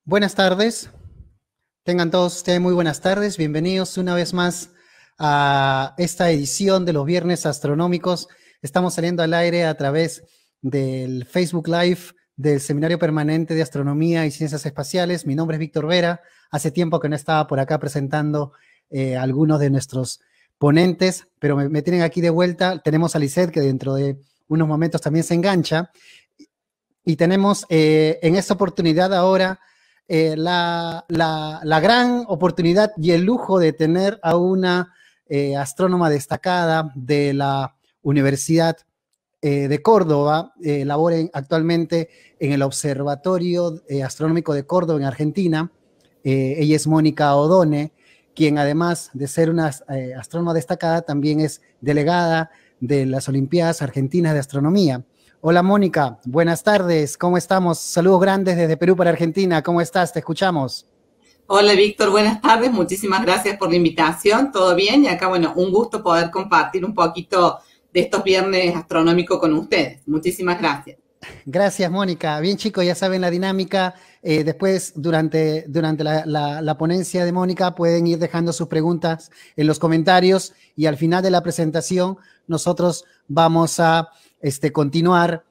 Buenas tardes, tengan todos ustedes muy buenas tardes, bienvenidos una vez más a esta edición de los Viernes Astronómicos. Estamos saliendo al aire a través del Facebook Live del Seminario Permanente de Astronomía y Ciencias Espaciales. Mi nombre es Víctor Vera, hace tiempo que no estaba por acá presentando algunos de nuestros ponentes, pero me tienen aquí de vuelta. Tenemos a Lisette, que dentro de unos momentos también se engancha, y tenemos en esta oportunidad ahora la gran oportunidad y el lujo de tener a una astrónoma destacada de la Universidad de Córdoba. Labora actualmente en el Observatorio Astronómico de Córdoba, en Argentina. Ella es Mónica Odone, quien además de ser una astrónoma destacada, también es delegada de las Olimpiadas Argentinas de Astronomía. Hola Mónica, buenas tardes, ¿cómo estamos? Saludos grandes desde Perú para Argentina, ¿cómo estás? Te escuchamos. Hola Víctor, buenas tardes, muchísimas gracias por la invitación, ¿todo bien? Y acá, bueno, un gusto poder compartir un poquito de estos viernes astronómicos con ustedes. Muchísimas gracias. Gracias Mónica, bien chicos, ya saben la dinámica. Después durante la ponencia de Mónica pueden ir dejando sus preguntas en los comentarios y al final de la presentación nosotros vamos a continuar.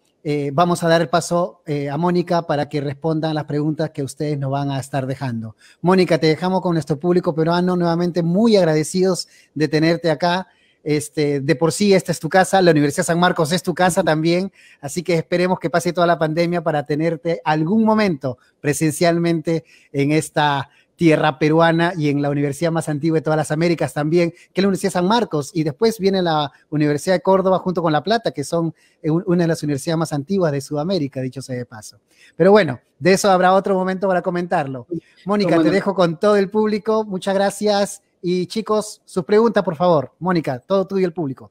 Vamos a dar el paso a Mónica para que respondan las preguntas que ustedes nos van a estar dejando. Mónica, te dejamos con nuestro público peruano nuevamente muy agradecidos de tenerte acá. De por sí, esta es tu casa, la Universidad San Marcos es tu casa también, así que esperemos que pase toda la pandemia para tenerte algún momento presencialmente en esta tierra peruana y en la universidad más antigua de todas las Américas también, que es la Universidad San Marcos, y después viene la Universidad de Córdoba junto con La Plata, que son una de las universidades más antiguas de Sudamérica, dicho sea de paso. Pero bueno, de eso habrá otro momento para comentarlo. Mónica, te dejo con todo el público, muchas gracias. Y chicos, sus preguntas, por favor. Mónica, todo tuyo y el público.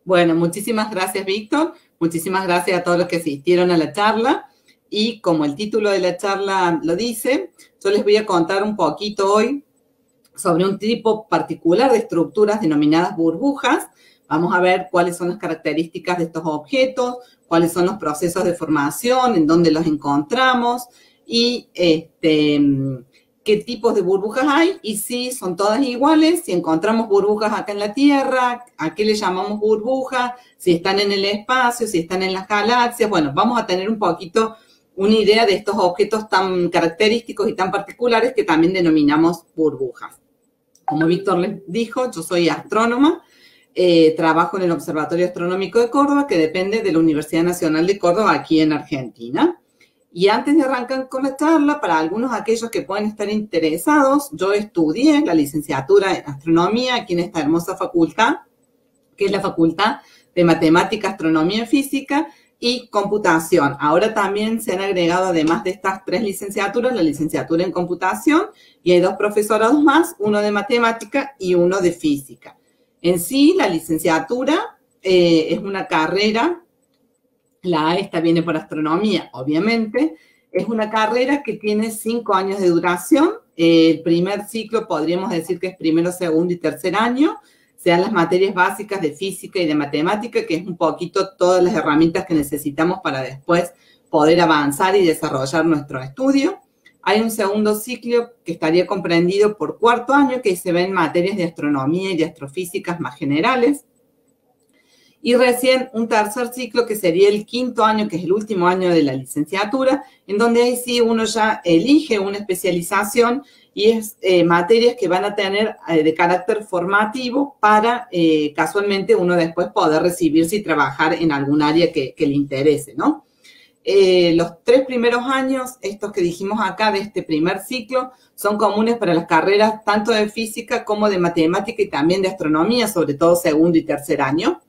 Bueno, muchísimas gracias, Víctor. Muchísimas gracias a todos los que asistieron a la charla. Y como el título de la charla lo dice, yo les voy a contar un poquito hoy sobre un tipo particular de estructuras denominadas burbujas. Vamos a ver cuáles son las características de estos objetos, cuáles son los procesos de formación, en dónde los encontramos y qué tipos de burbujas hay y si son todas iguales, si encontramos burbujas acá en la Tierra, a qué le llamamos burbujas, si están en el espacio, si están en las galaxias. Bueno, vamos a tener un poquito una idea de estos objetos tan característicos y tan particulares que también denominamos burbujas. Como Víctor les dijo, yo soy astrónoma, trabajo en el Observatorio Astronómico de Córdoba, que depende de la Universidad Nacional de Córdoba, aquí en Argentina. Y antes de arrancar con la charla, para algunos de aquellos que pueden estar interesados, yo estudié la licenciatura en astronomía aquí en esta hermosa facultad, que es la Facultad de Matemática, Astronomía y Física y Computación. Ahora también se han agregado, además de estas tres licenciaturas, la licenciatura en Computación, y hay dos profesorados más, uno de Matemática y uno de Física. En sí, la licenciatura es una carrera. La A esta viene por astronomía, obviamente. Es una carrera que tiene 5 años de duración. El primer ciclo podríamos decir que es primero, segundo y tercer año. Se dan las materias básicas de física y de matemática, que es un poquito todas las herramientas que necesitamos para después poder avanzar y desarrollar nuestro estudio. Hay un segundo ciclo que estaría comprendido por cuarto año, que se ven materias de astronomía y de astrofísicas más generales. Y recién un tercer ciclo que sería el quinto año, que es el último año de la licenciatura, en donde ahí sí uno ya elige una especialización y es materias que van a tener de carácter formativo para casualmente uno después poder recibirse y trabajar en algún área que le interese, ¿no? Los 3 primeros años, estos que dijimos acá de este primer ciclo, son comunes para las carreras tanto de física como de matemática y también de astronomía, sobre todo segundo y tercer año.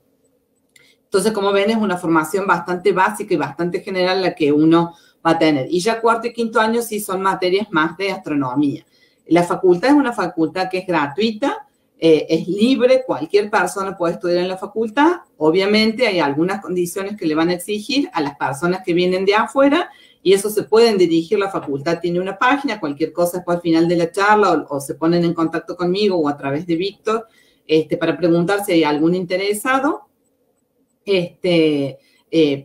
Entonces, como ven, es una formación bastante básica y bastante general la que uno va a tener. Y ya cuarto y quinto año sí son materias más de astronomía. La facultad es una facultad que es gratuita, es libre, cualquier persona puede estudiar en la facultad. Obviamente hay algunas condiciones que le van a exigir a las personas que vienen de afuera y eso se pueden dirigir. La facultad tiene una página, cualquier cosa después al final de la charla o se ponen en contacto conmigo o a través de Víctor para preguntar si hay algún interesado.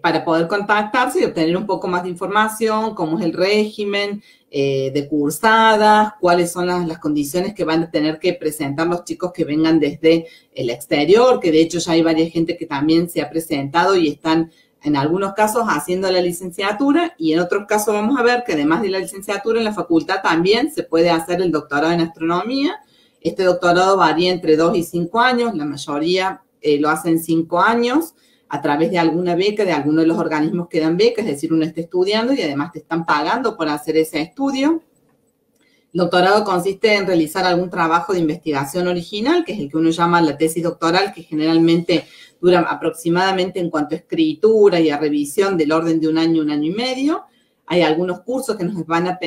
para poder contactarse y obtener un poco más de información, cómo es el régimen de cursadas, cuáles son las condiciones que van a tener que presentar los chicos que vengan desde el exterior, que de hecho ya hay varias gente que también se ha presentado y están en algunos casos haciendo la licenciatura, y en otros casos vamos a ver que además de la licenciatura en la facultad también se puede hacer el doctorado en astronomía. Este doctorado varía entre 2 y 5 años, la mayoría lo hacen 5 años, a través de alguna beca, de alguno de los organismos que dan becas, es decir, uno está estudiando y además te están pagando por hacer ese estudio. El doctorado consiste en realizar algún trabajo de investigación original, que es el que uno llama la tesis doctoral, que generalmente dura aproximadamente en cuanto a escritura y a revisión del orden de un año y medio. Hay algunos cursos que les van a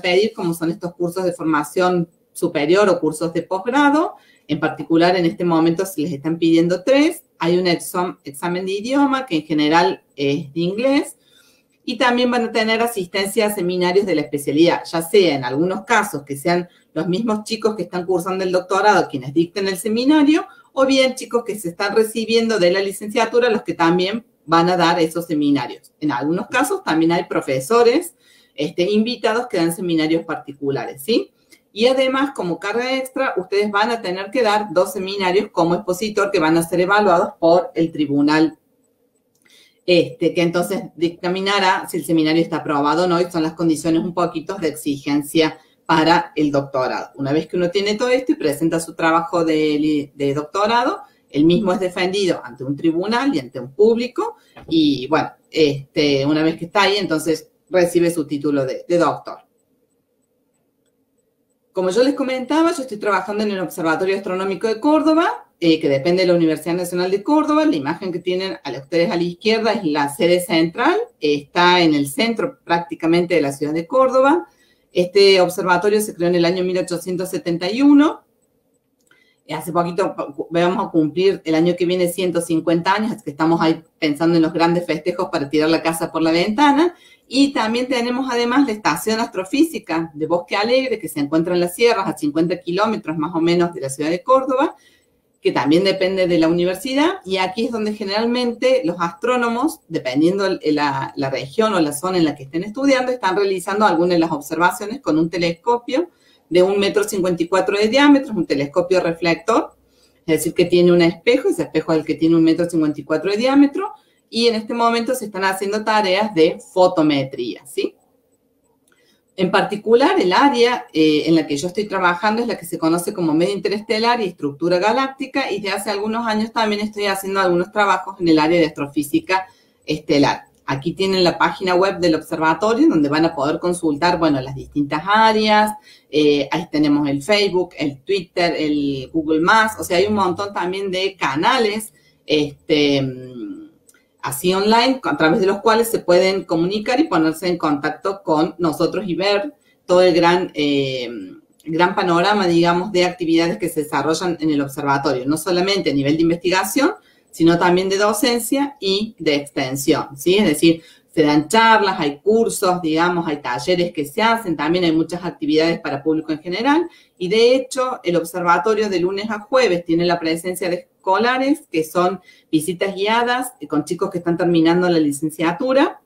pedir, como son estos cursos de formación superior o cursos de posgrado. En particular, en este momento se les están pidiendo 3. Hay un examen de idioma, que en general es de inglés. Y también van a tener asistencia a seminarios de la especialidad, ya sea en algunos casos que sean los mismos chicos que están cursando el doctorado quienes dicten el seminario, o bien chicos que se están recibiendo de la licenciatura, los que también van a dar esos seminarios. En algunos casos también hay profesores invitados que dan seminarios particulares, ¿sí? Y además, como carga extra, ustedes van a tener que dar 2 seminarios como expositor que van a ser evaluados por el tribunal, que entonces dictaminará si el seminario está aprobado o no, y son las condiciones un poquito de exigencia para el doctorado. Una vez que uno tiene todo esto y presenta su trabajo de doctorado, el mismo es defendido ante un tribunal y ante un público, y bueno, una vez que está ahí, entonces recibe su título de doctor. Como yo les comentaba, yo estoy trabajando en el Observatorio Astronómico de Córdoba, que depende de la Universidad Nacional de Córdoba. La imagen que tienen ustedes a la izquierda es la sede central, está en el centro prácticamente de la ciudad de Córdoba. Este observatorio se creó en el año 1871. Hace poquito vamos a cumplir el año que viene 150 años, así que estamos ahí pensando en los grandes festejos para tirar la casa por la ventana. Y también tenemos además la estación astrofísica de Bosque Alegre, que se encuentra en las sierras, a 50 kilómetros más o menos de la ciudad de Córdoba, que también depende de la universidad. Y aquí es donde generalmente los astrónomos, dependiendo de la región o la zona en la que estén estudiando, están realizando algunas de las observaciones con un telescopio de 1,54 m de diámetro, un telescopio reflector, es decir, que tiene un espejo, ese espejo es el que tiene 1,54 m de diámetro, y en este momento se están haciendo tareas de fotometría, ¿sí? En particular, el área en la que yo estoy trabajando es la que se conoce como medio interestelar y estructura galáctica, y de hace algunos años también estoy haciendo algunos trabajos en el área de astrofísica estelar. Aquí tienen la página web del observatorio, donde van a poder consultar, bueno, las distintas áreas. Ahí tenemos el Facebook, el Twitter, el Google+, o sea, hay un montón también de canales, así online, a través de los cuales se pueden comunicar y ponerse en contacto con nosotros y ver todo el gran panorama, digamos, de actividades que se desarrollan en el observatorio, no solamente a nivel de investigación, sino también de docencia y de extensión, ¿sí? Es decir, se dan charlas, hay cursos, digamos, hay talleres que se hacen, también hay muchas actividades para público en general, y de hecho, el observatorio de lunes a jueves tiene la presencia de escolares, que son visitas guiadas con chicos que están terminando la licenciatura,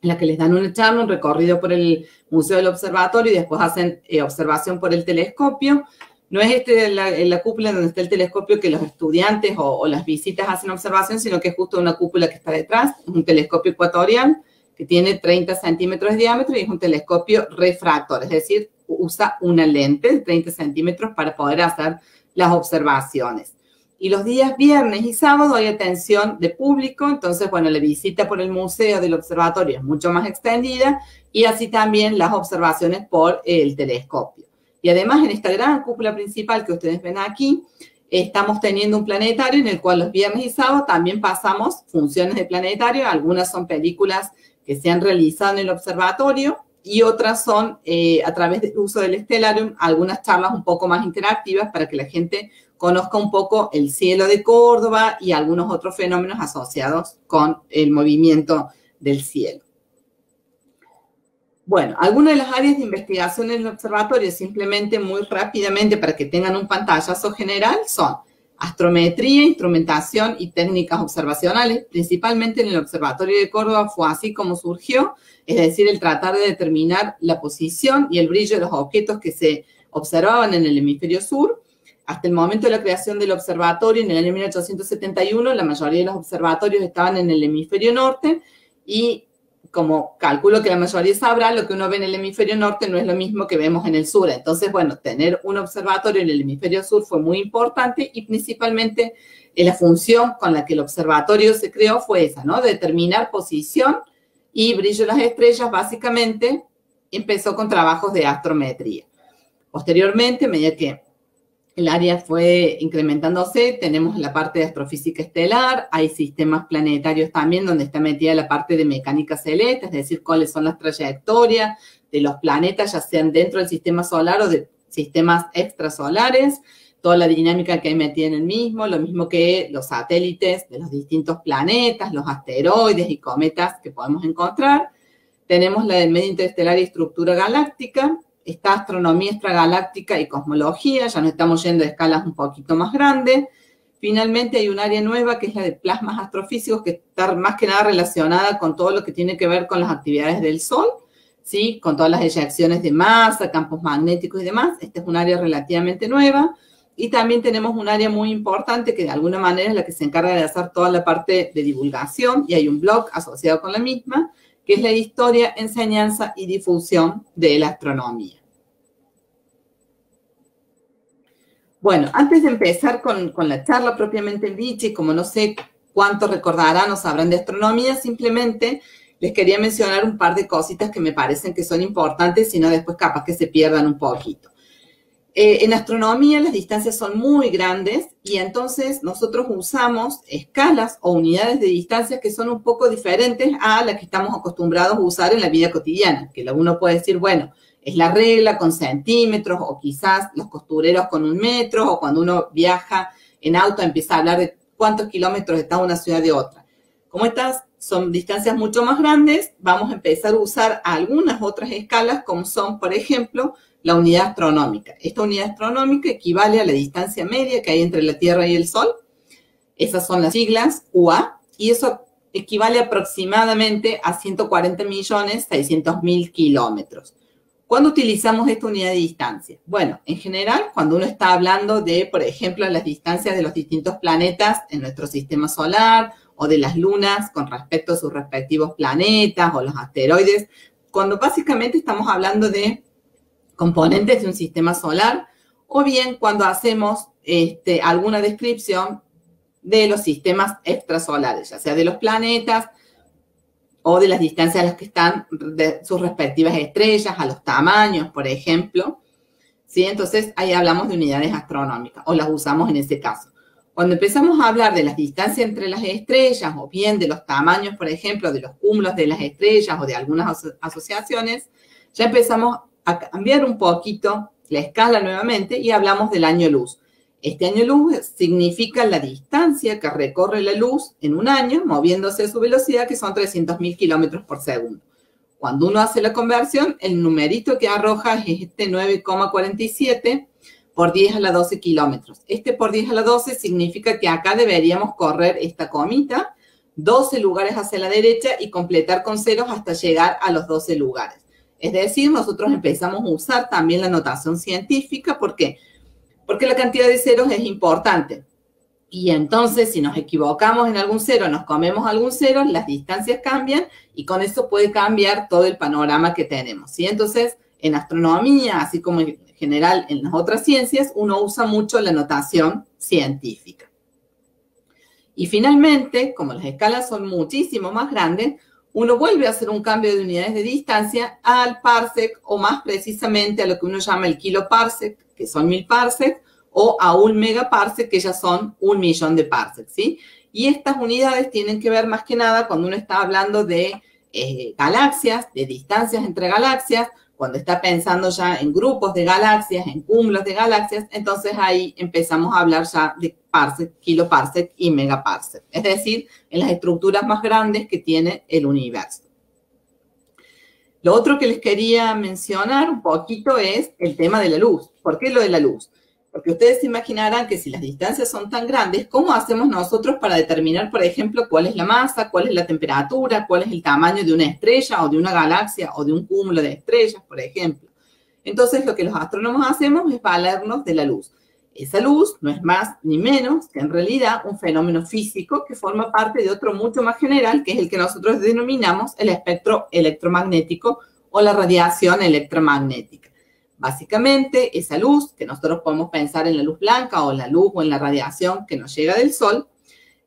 en la que les dan una charla, un recorrido por el Museo del Observatorio y después hacen observación por el telescopio. No es la cúpula donde está el telescopio que los estudiantes o las visitas hacen observación, sino que es justo una cúpula que está detrás, es un telescopio ecuatorial que tiene 30 centímetros de diámetro y es un telescopio refractor, es decir, usa una lente de 30 centímetros para poder hacer las observaciones. Y los días viernes y sábado hay atención de público, entonces, bueno, la visita por el museo del observatorio es mucho más extendida y así también las observaciones por el telescopio. Y además, en esta gran cúpula principal que ustedes ven aquí, estamos teniendo un planetario en el cual los viernes y sábados también pasamos funciones de planetario. Algunas son películas que se han realizado en el observatorio y otras son, a través del uso del Stellarium, algunas charlas un poco más interactivas para que la gente conozca un poco el cielo de Córdoba y algunos otros fenómenos asociados con el movimiento del cielo. Bueno, algunas de las áreas de investigación en el observatorio, simplemente muy rápidamente para que tengan un pantallazo general, son astrometría, instrumentación y técnicas observacionales. Principalmente en el Observatorio de Córdoba fue así como surgió, es decir, el tratar de determinar la posición y el brillo de los objetos que se observaban en el hemisferio sur. Hasta el momento de la creación del observatorio, en el año 1871, la mayoría de los observatorios estaban en el hemisferio norte y, como calculo que la mayoría sabrá, lo que uno ve en el hemisferio norte no es lo mismo que vemos en el sur. Entonces, bueno, tener un observatorio en el hemisferio sur fue muy importante y principalmente la función con la que el observatorio se creó fue esa, ¿no? Determinar posición y brillo de las estrellas, básicamente, empezó con trabajos de astrometría. Posteriormente, a medida que el área fue incrementándose, tenemos la parte de astrofísica estelar, hay sistemas planetarios también donde está metida la parte de mecánica celeste, es decir, cuáles son las trayectorias de los planetas, ya sean dentro del sistema solar o de sistemas extrasolares, toda la dinámica que hay metida en el mismo, lo mismo que los satélites de los distintos planetas, los asteroides y cometas que podemos encontrar. Tenemos la del medio interestelar y estructura galáctica. Está astronomía extragaláctica y cosmología, ya nos estamos yendo a escalas un poquito más grandes. Finalmente hay un área nueva que es la de plasmas astrofísicos, que está más que nada relacionada con todo lo que tiene que ver con las actividades del Sol, ¿sí? Con todas las eyecciones de masa, campos magnéticos y demás. Esta es un área relativamente nueva. Y también tenemos un área muy importante que de alguna manera es la que se encarga de hacer toda la parte de divulgación, y hay un blog asociado con la misma, que es la historia, enseñanza y difusión de la astronomía. Bueno, antes de empezar con la charla propiamente dicha, y como no sé cuánto recordarán o sabrán de astronomía, simplemente les quería mencionar un par de cositas que me parecen que son importantes, si no después capaz que se pierdan un poquito. En astronomía las distancias son muy grandes y entonces nosotros usamos escalas o unidades de distancia que son un poco diferentes a las que estamos acostumbrados a usar en la vida cotidiana, que uno puede decir, bueno, es la regla con centímetros o quizás los costureros con 1 metro, o cuando uno viaja en auto empieza a hablar de cuántos kilómetros está una ciudad de otra. Como estas son distancias mucho más grandes, vamos a empezar a usar algunas otras escalas como son, por ejemplo, la unidad astronómica. Esta unidad astronómica equivale a la distancia media que hay entre la Tierra y el Sol. Esas son las siglas UA, y eso equivale aproximadamente a 140.600.000 kilómetros. ¿Cuándo utilizamos esta unidad de distancia? Bueno, en general, cuando uno está hablando de, por ejemplo, las distancias de los distintos planetas en nuestro sistema solar o de las lunas con respecto a sus respectivos planetas o los asteroides, cuando básicamente estamos hablando de componentes de un sistema solar, o bien cuando hacemos alguna descripción de los sistemas extrasolares, ya sea de los planetas o de las distancias a las que están de sus respectivas estrellas, a los tamaños, por ejemplo, ¿sí? Entonces, ahí hablamos de unidades astronómicas, o las usamos en ese caso. Cuando empezamos a hablar de las distancias entre las estrellas, o bien de los tamaños, por ejemplo, de los cúmulos de las estrellas o de algunas asociaciones, ya empezamos a cambiar un poquito la escala nuevamente y hablamos del año luz. Este año luz significa la distancia que recorre la luz en un año, moviéndose a su velocidad, que son 300.000 kilómetros por segundo. Cuando uno hace la conversión, el numerito que arroja es este 9,47 por 10 a la 12 kilómetros. Este por 10 a la 12 significa que acá deberíamos correr esta comita, 12 lugares hacia la derecha y completar con ceros hasta llegar a los 12 lugares. Es decir, nosotros empezamos a usar también la notación científica. ¿Por qué? Porque la cantidad de ceros es importante. Y entonces, si nos equivocamos en algún cero, nos comemos algún cero, las distancias cambian y con eso puede cambiar todo el panorama que tenemos, ¿sí? Entonces, en astronomía, así como en general en las otras ciencias, uno usa mucho la notación científica. Y finalmente, como las escalas son muchísimo más grandes, uno vuelve a hacer un cambio de unidades de distancia al parsec, o más precisamente a lo que uno llama el kiloparsec, que son 1000 parsecs, o a un megaparsec, que ya son 1.000.000 de parsecs, ¿sí? Y estas unidades tienen que ver más que nada cuando uno está hablando de galaxias, de distancias entre galaxias, cuando está pensando ya en grupos de galaxias, en cúmulos de galaxias, entonces ahí empezamos a hablar ya de parsec, kiloparsec y megaparsec, es decir, en las estructuras más grandes que tiene el universo. Lo otro que les quería mencionar un poquito es el tema de la luz. ¿Por qué lo de la luz? Porque ustedes se imaginarán que si las distancias son tan grandes, ¿cómo hacemos nosotros para determinar, por ejemplo, cuál es la masa, cuál es la temperatura, cuál es el tamaño de una estrella o de una galaxia o de un cúmulo de estrellas, por ejemplo? Entonces, lo que los astrónomos hacemos es valernos de la luz. Esa luz no es más ni menos que en realidad un fenómeno físico que forma parte de otro mucho más general, que es el que nosotros denominamos el espectro electromagnético o la radiación electromagnética. Básicamente, esa luz, que nosotros podemos pensar en la luz blanca o en la luz o en la radiación que nos llega del Sol,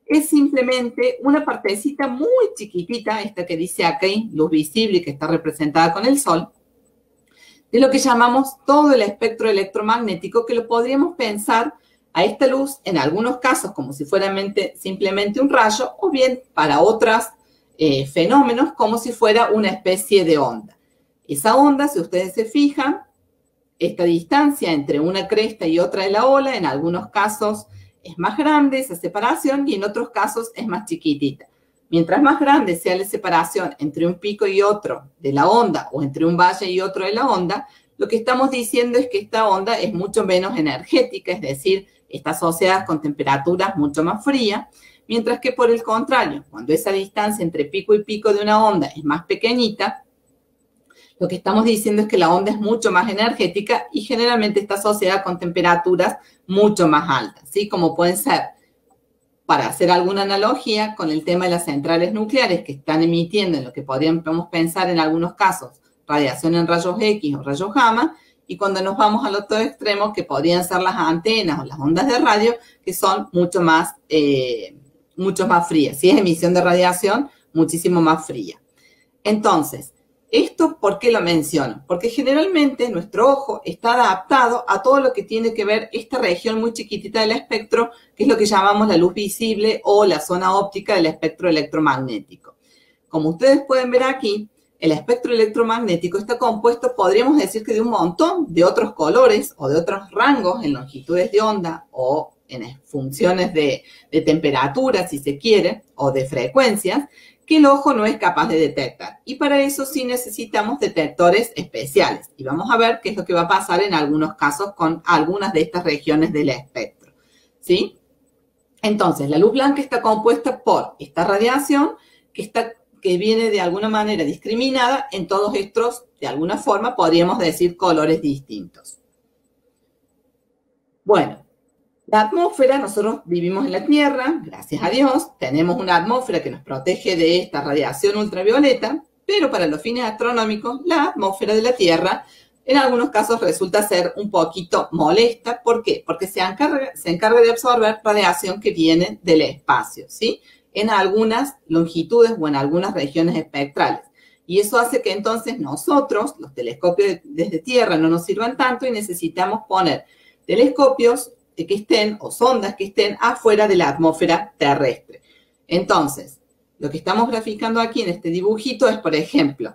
es simplemente una partecita muy chiquitita, esta que dice aquí, luz visible y que está representada con el Sol, de lo que llamamos todo el espectro electromagnético, que lo podríamos pensar a esta luz en algunos casos como si fuera simplemente un rayo, o bien para otros fenómenos como si fuera una especie de onda. Esa onda, si ustedes se fijan, esta distancia entre una cresta y otra de la ola, en algunos casos es más grande esa separación y en otros casos es más chiquitita. Mientras más grande sea la separación entre un pico y otro de la onda o entre un valle y otro de la onda, lo que estamos diciendo es que esta onda es mucho menos energética, es decir, está asociada con temperaturas mucho más frías, mientras que por el contrario, cuando esa distancia entre pico y pico de una onda es más pequeñita, lo que estamos diciendo es que la onda es mucho más energética y generalmente está asociada con temperaturas mucho más altas, ¿sí? Como pueden ser, para hacer alguna analogía con el tema de las centrales nucleares que están emitiendo en lo que podríamos pensar en algunos casos, radiación en rayos X o rayos gamma, y cuando nos vamos al otro extremo, que podrían ser las antenas o las ondas de radio, que son mucho más frías. Si es emisión de radiación, muchísimo más fría. Entonces, ¿esto por qué lo menciono? Porque generalmente nuestro ojo está adaptado a todo lo que tiene que ver esta región muy chiquitita del espectro, que es lo que llamamos la luz visible o la zona óptica del espectro electromagnético. Como ustedes pueden ver aquí, el espectro electromagnético está compuesto, podríamos decir que de un montón de otros colores o de otros rangos en longitudes de onda o en funciones de temperatura, si se quiere, o de frecuencias, que el ojo no es capaz de detectar. Y para eso sí necesitamos detectores especiales. Y vamos a ver qué es lo que va a pasar en algunos casos con algunas de estas regiones del espectro, ¿sí? Entonces, la luz blanca está compuesta por esta radiación que viene de alguna manera discriminada en todos estos, de alguna forma, podríamos decir, colores distintos. Bueno, la atmósfera, nosotros vivimos en la Tierra, gracias a Dios, tenemos una atmósfera que nos protege de esta radiación ultravioleta, pero para los fines astronómicos, la atmósfera de la Tierra en algunos casos resulta ser un poquito molesta. ¿Por qué? Porque se encarga de absorber radiación que viene del espacio, ¿sí? En algunas longitudes o en algunas regiones espectrales. Y eso hace que entonces nosotros, los telescopios desde Tierra, no nos sirvan tanto y necesitamos poner telescopios que estén, o sondas que estén afuera de la atmósfera terrestre. Entonces, lo que estamos graficando aquí en este dibujito es, por ejemplo,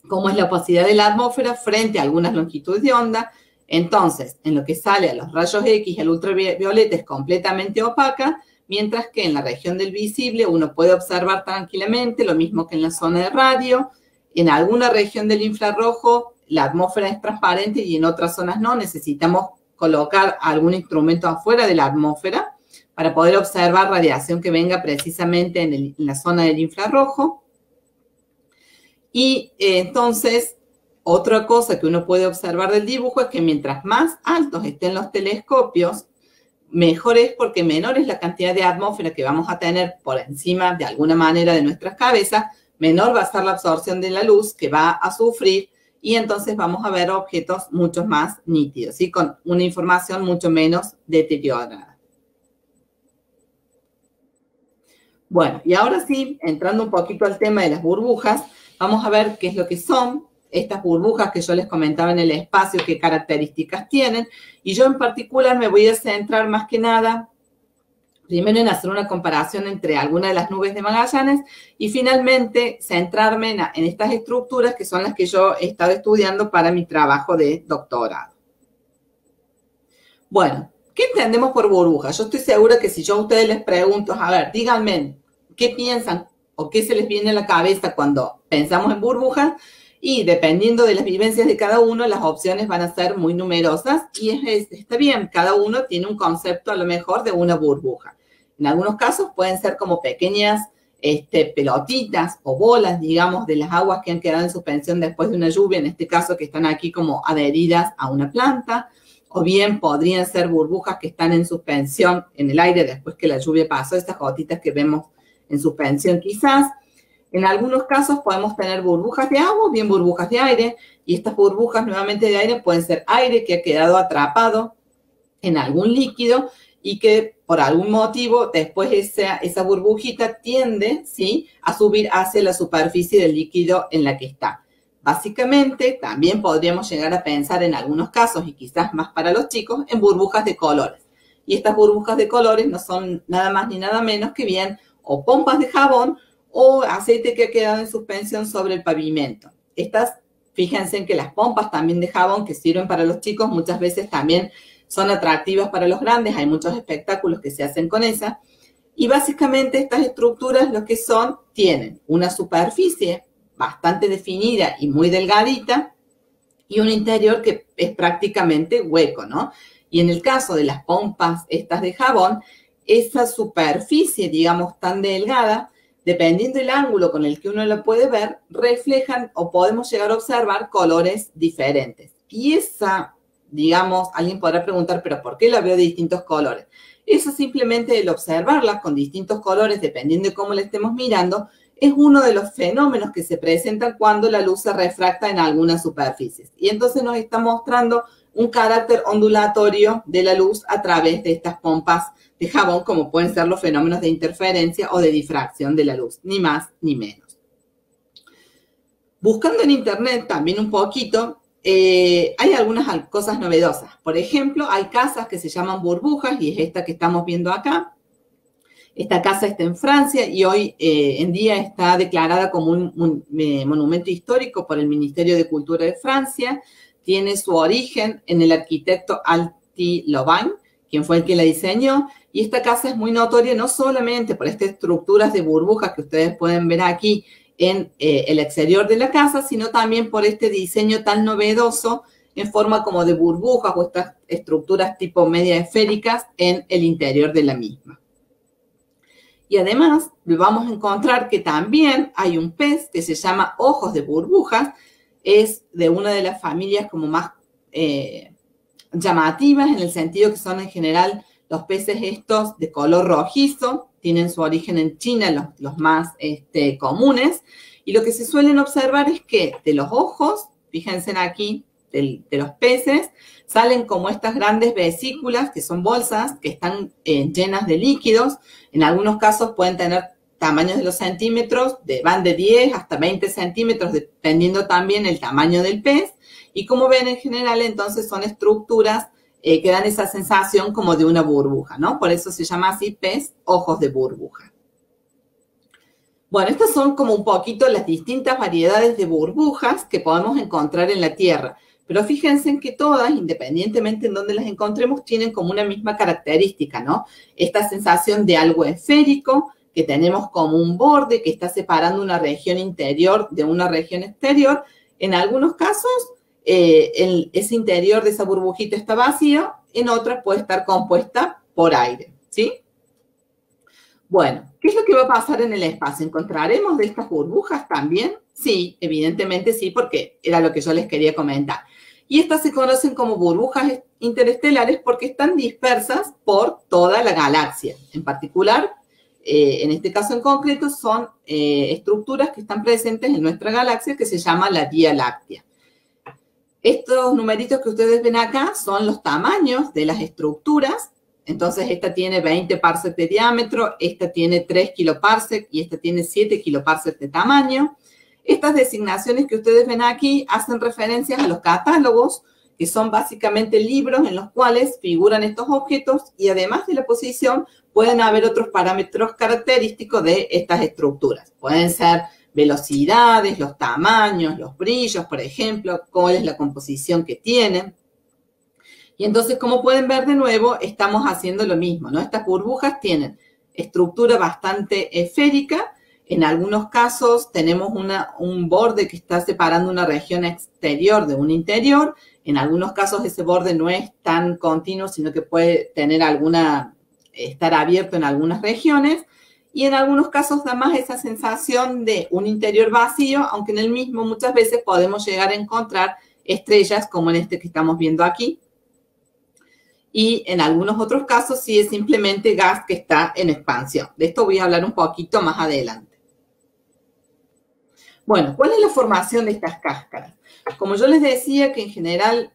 cómo es la opacidad de la atmósfera frente a algunas longitudes de onda. Entonces, en lo que sale a los rayos X y al ultravioleta es completamente opaca, mientras que en la región del visible uno puede observar tranquilamente, lo mismo que en la zona de radio. En alguna región del infrarrojo la atmósfera es transparente y en otras zonas no. Necesitamos colocar algún instrumento afuera de la atmósfera para poder observar radiación que venga precisamente en la zona del infrarrojo. Y entonces, otra cosa que uno puede observar del dibujo es que mientras más altos estén los telescopios, mejor es, porque menor es la cantidad de atmósfera que vamos a tener por encima de alguna manera de nuestras cabezas, menor va a ser la absorción de la luz que va a sufrir y entonces vamos a ver objetos mucho más nítidos, ¿sí? Con una información mucho menos deteriorada. Bueno, y ahora sí, entrando un poquito al tema de las burbujas, vamos a ver qué es lo que son estas burbujas que yo les comentaba en el espacio, qué características tienen. Y yo en particular me voy a centrar más que nada, primero en hacer una comparación entre algunas de las nubes de Magallanes y finalmente centrarme en estas estructuras que son las que yo he estado estudiando para mi trabajo de doctorado. Bueno, ¿qué entendemos por burbujas? Yo estoy segura que si yo a ustedes les pregunto, a ver, díganme, ¿qué piensan o qué se les viene a la cabeza cuando pensamos en burbujas? Y dependiendo de las vivencias de cada uno, las opciones van a ser muy numerosas y está bien, cada uno tiene un concepto a lo mejor de una burbuja. En algunos casos pueden ser como pequeñas pelotitas o bolas, digamos, de las aguas que han quedado en suspensión después de una lluvia, en este caso que están aquí como adheridas a una planta, o bien podrían ser burbujas que están en suspensión en el aire después que la lluvia pasó, estas gotitas que vemos en suspensión quizás. En algunos casos podemos tener burbujas de agua o bien burbujas de aire, y estas burbujas nuevamente de aire pueden ser aire que ha quedado atrapado en algún líquido y que por algún motivo después esa burbujita tiende, ¿sí?, a subir hacia la superficie del líquido en la que está. Básicamente, también podríamos llegar a pensar en algunos casos, y quizás más para los chicos, en burbujas de colores. Y estas burbujas de colores no son nada más ni nada menos que bien o pompas de jabón o aceite que ha quedado en suspensión sobre el pavimento. Estas, fíjense en que las pompas también de jabón que sirven para los chicos muchas veces también son atractivas para los grandes, hay muchos espectáculos que se hacen con esas. Y básicamente estas estructuras lo que son, tienen una superficie bastante definida y muy delgadita y un interior que es prácticamente hueco, ¿no? Y en el caso de las pompas estas de jabón, esa superficie, digamos, tan delgada, dependiendo del ángulo con el que uno lo puede ver, reflejan o podemos llegar a observar colores diferentes. Y esa, digamos, alguien podrá preguntar, ¿pero por qué la veo de distintos colores? Eso simplemente el observarla con distintos colores, dependiendo de cómo la estemos mirando, es uno de los fenómenos que se presentan cuando la luz se refracta en algunas superficies. Y entonces nos está mostrando un carácter ondulatorio de la luz a través de estas pompas de jabón, como pueden ser los fenómenos de interferencia o de difracción de la luz, ni más ni menos. Buscando en internet también un poquito, hay algunas cosas novedosas. Por ejemplo, hay casas que se llaman burbujas, y es esta que estamos viendo acá. Esta casa está en Francia y hoy en día está declarada como un monumento histórico por el Ministerio de Cultura de Francia. Tiene su origen en el arquitecto Alti Louvain, quien fue el que la diseñó. Y esta casa es muy notoria no solamente por estas estructuras de burbujas que ustedes pueden ver aquí en el exterior de la casa, sino también por este diseño tan novedoso en forma como de burbujas o estas estructuras tipo media esféricas en el interior de la misma. Y además vamos a encontrar que también hay un pez que se llama ojos de burbujas, es de una de las familias como más llamativas en el sentido que son en general los peces estos de color rojizo, tienen su origen en China, los más comunes, y lo que se suelen observar es que de los ojos, fíjense aquí, de los peces, salen como estas grandes vesículas, que son bolsas, que están llenas de líquidos. En algunos casos pueden tener tamaños de los centímetros, van de 10 hasta 20 centímetros, dependiendo también el tamaño del pez. Y como ven, en general, entonces son estructuras que dan esa sensación como de una burbuja, ¿no? Por eso se llama así pez ojos de burbuja. Bueno, estas son como un poquito las distintas variedades de burbujas que podemos encontrar en la Tierra. Pero fíjense en que todas, independientemente en dónde las encontremos, tienen como una misma característica, ¿no? Esta sensación de algo esférico, que tenemos como un borde que está separando una región interior de una región exterior. En algunos casos, ese interior de esa burbujita está vacío, en otras puede estar compuesta por aire, ¿sí? Bueno, ¿qué es lo que va a pasar en el espacio? ¿Encontraremos de estas burbujas también? Sí, evidentemente sí, porque era lo que yo les quería comentar. Y estas se conocen como burbujas interestelares porque están dispersas por toda la galaxia. En particular, en este caso en concreto, son estructuras que están presentes en nuestra galaxia que se llama la Vía Láctea. Estos numeritos que ustedes ven acá son los tamaños de las estructuras. Entonces, esta tiene 20 parsecs de diámetro, esta tiene 3 kiloparsecs y esta tiene 7 kiloparsecs de tamaño. Estas designaciones que ustedes ven aquí hacen referencias a los catálogos, que son básicamente libros en los cuales figuran estos objetos y además de la posición pueden haber otros parámetros característicos de estas estructuras. Pueden ser velocidades, los tamaños, los brillos, por ejemplo, cuál es la composición que tienen. Y entonces, como pueden ver de nuevo, estamos haciendo lo mismo, ¿no? Estas burbujas tienen estructura bastante esférica En algunos casos tenemos un borde que está separando una región exterior de un interior. En algunos casos ese borde no es tan continuo, sino que puede tener estar abierto en algunas regiones. Y en algunos casos da más esa sensación de un interior vacío, aunque en el mismo muchas veces podemos llegar a encontrar estrellas como en este que estamos viendo aquí. Y en algunos otros casos sí es simplemente gas que está en expansión. De esto voy a hablar un poquito más adelante. Bueno, ¿cuál es la formación de estas cáscaras? Como yo les decía que en general,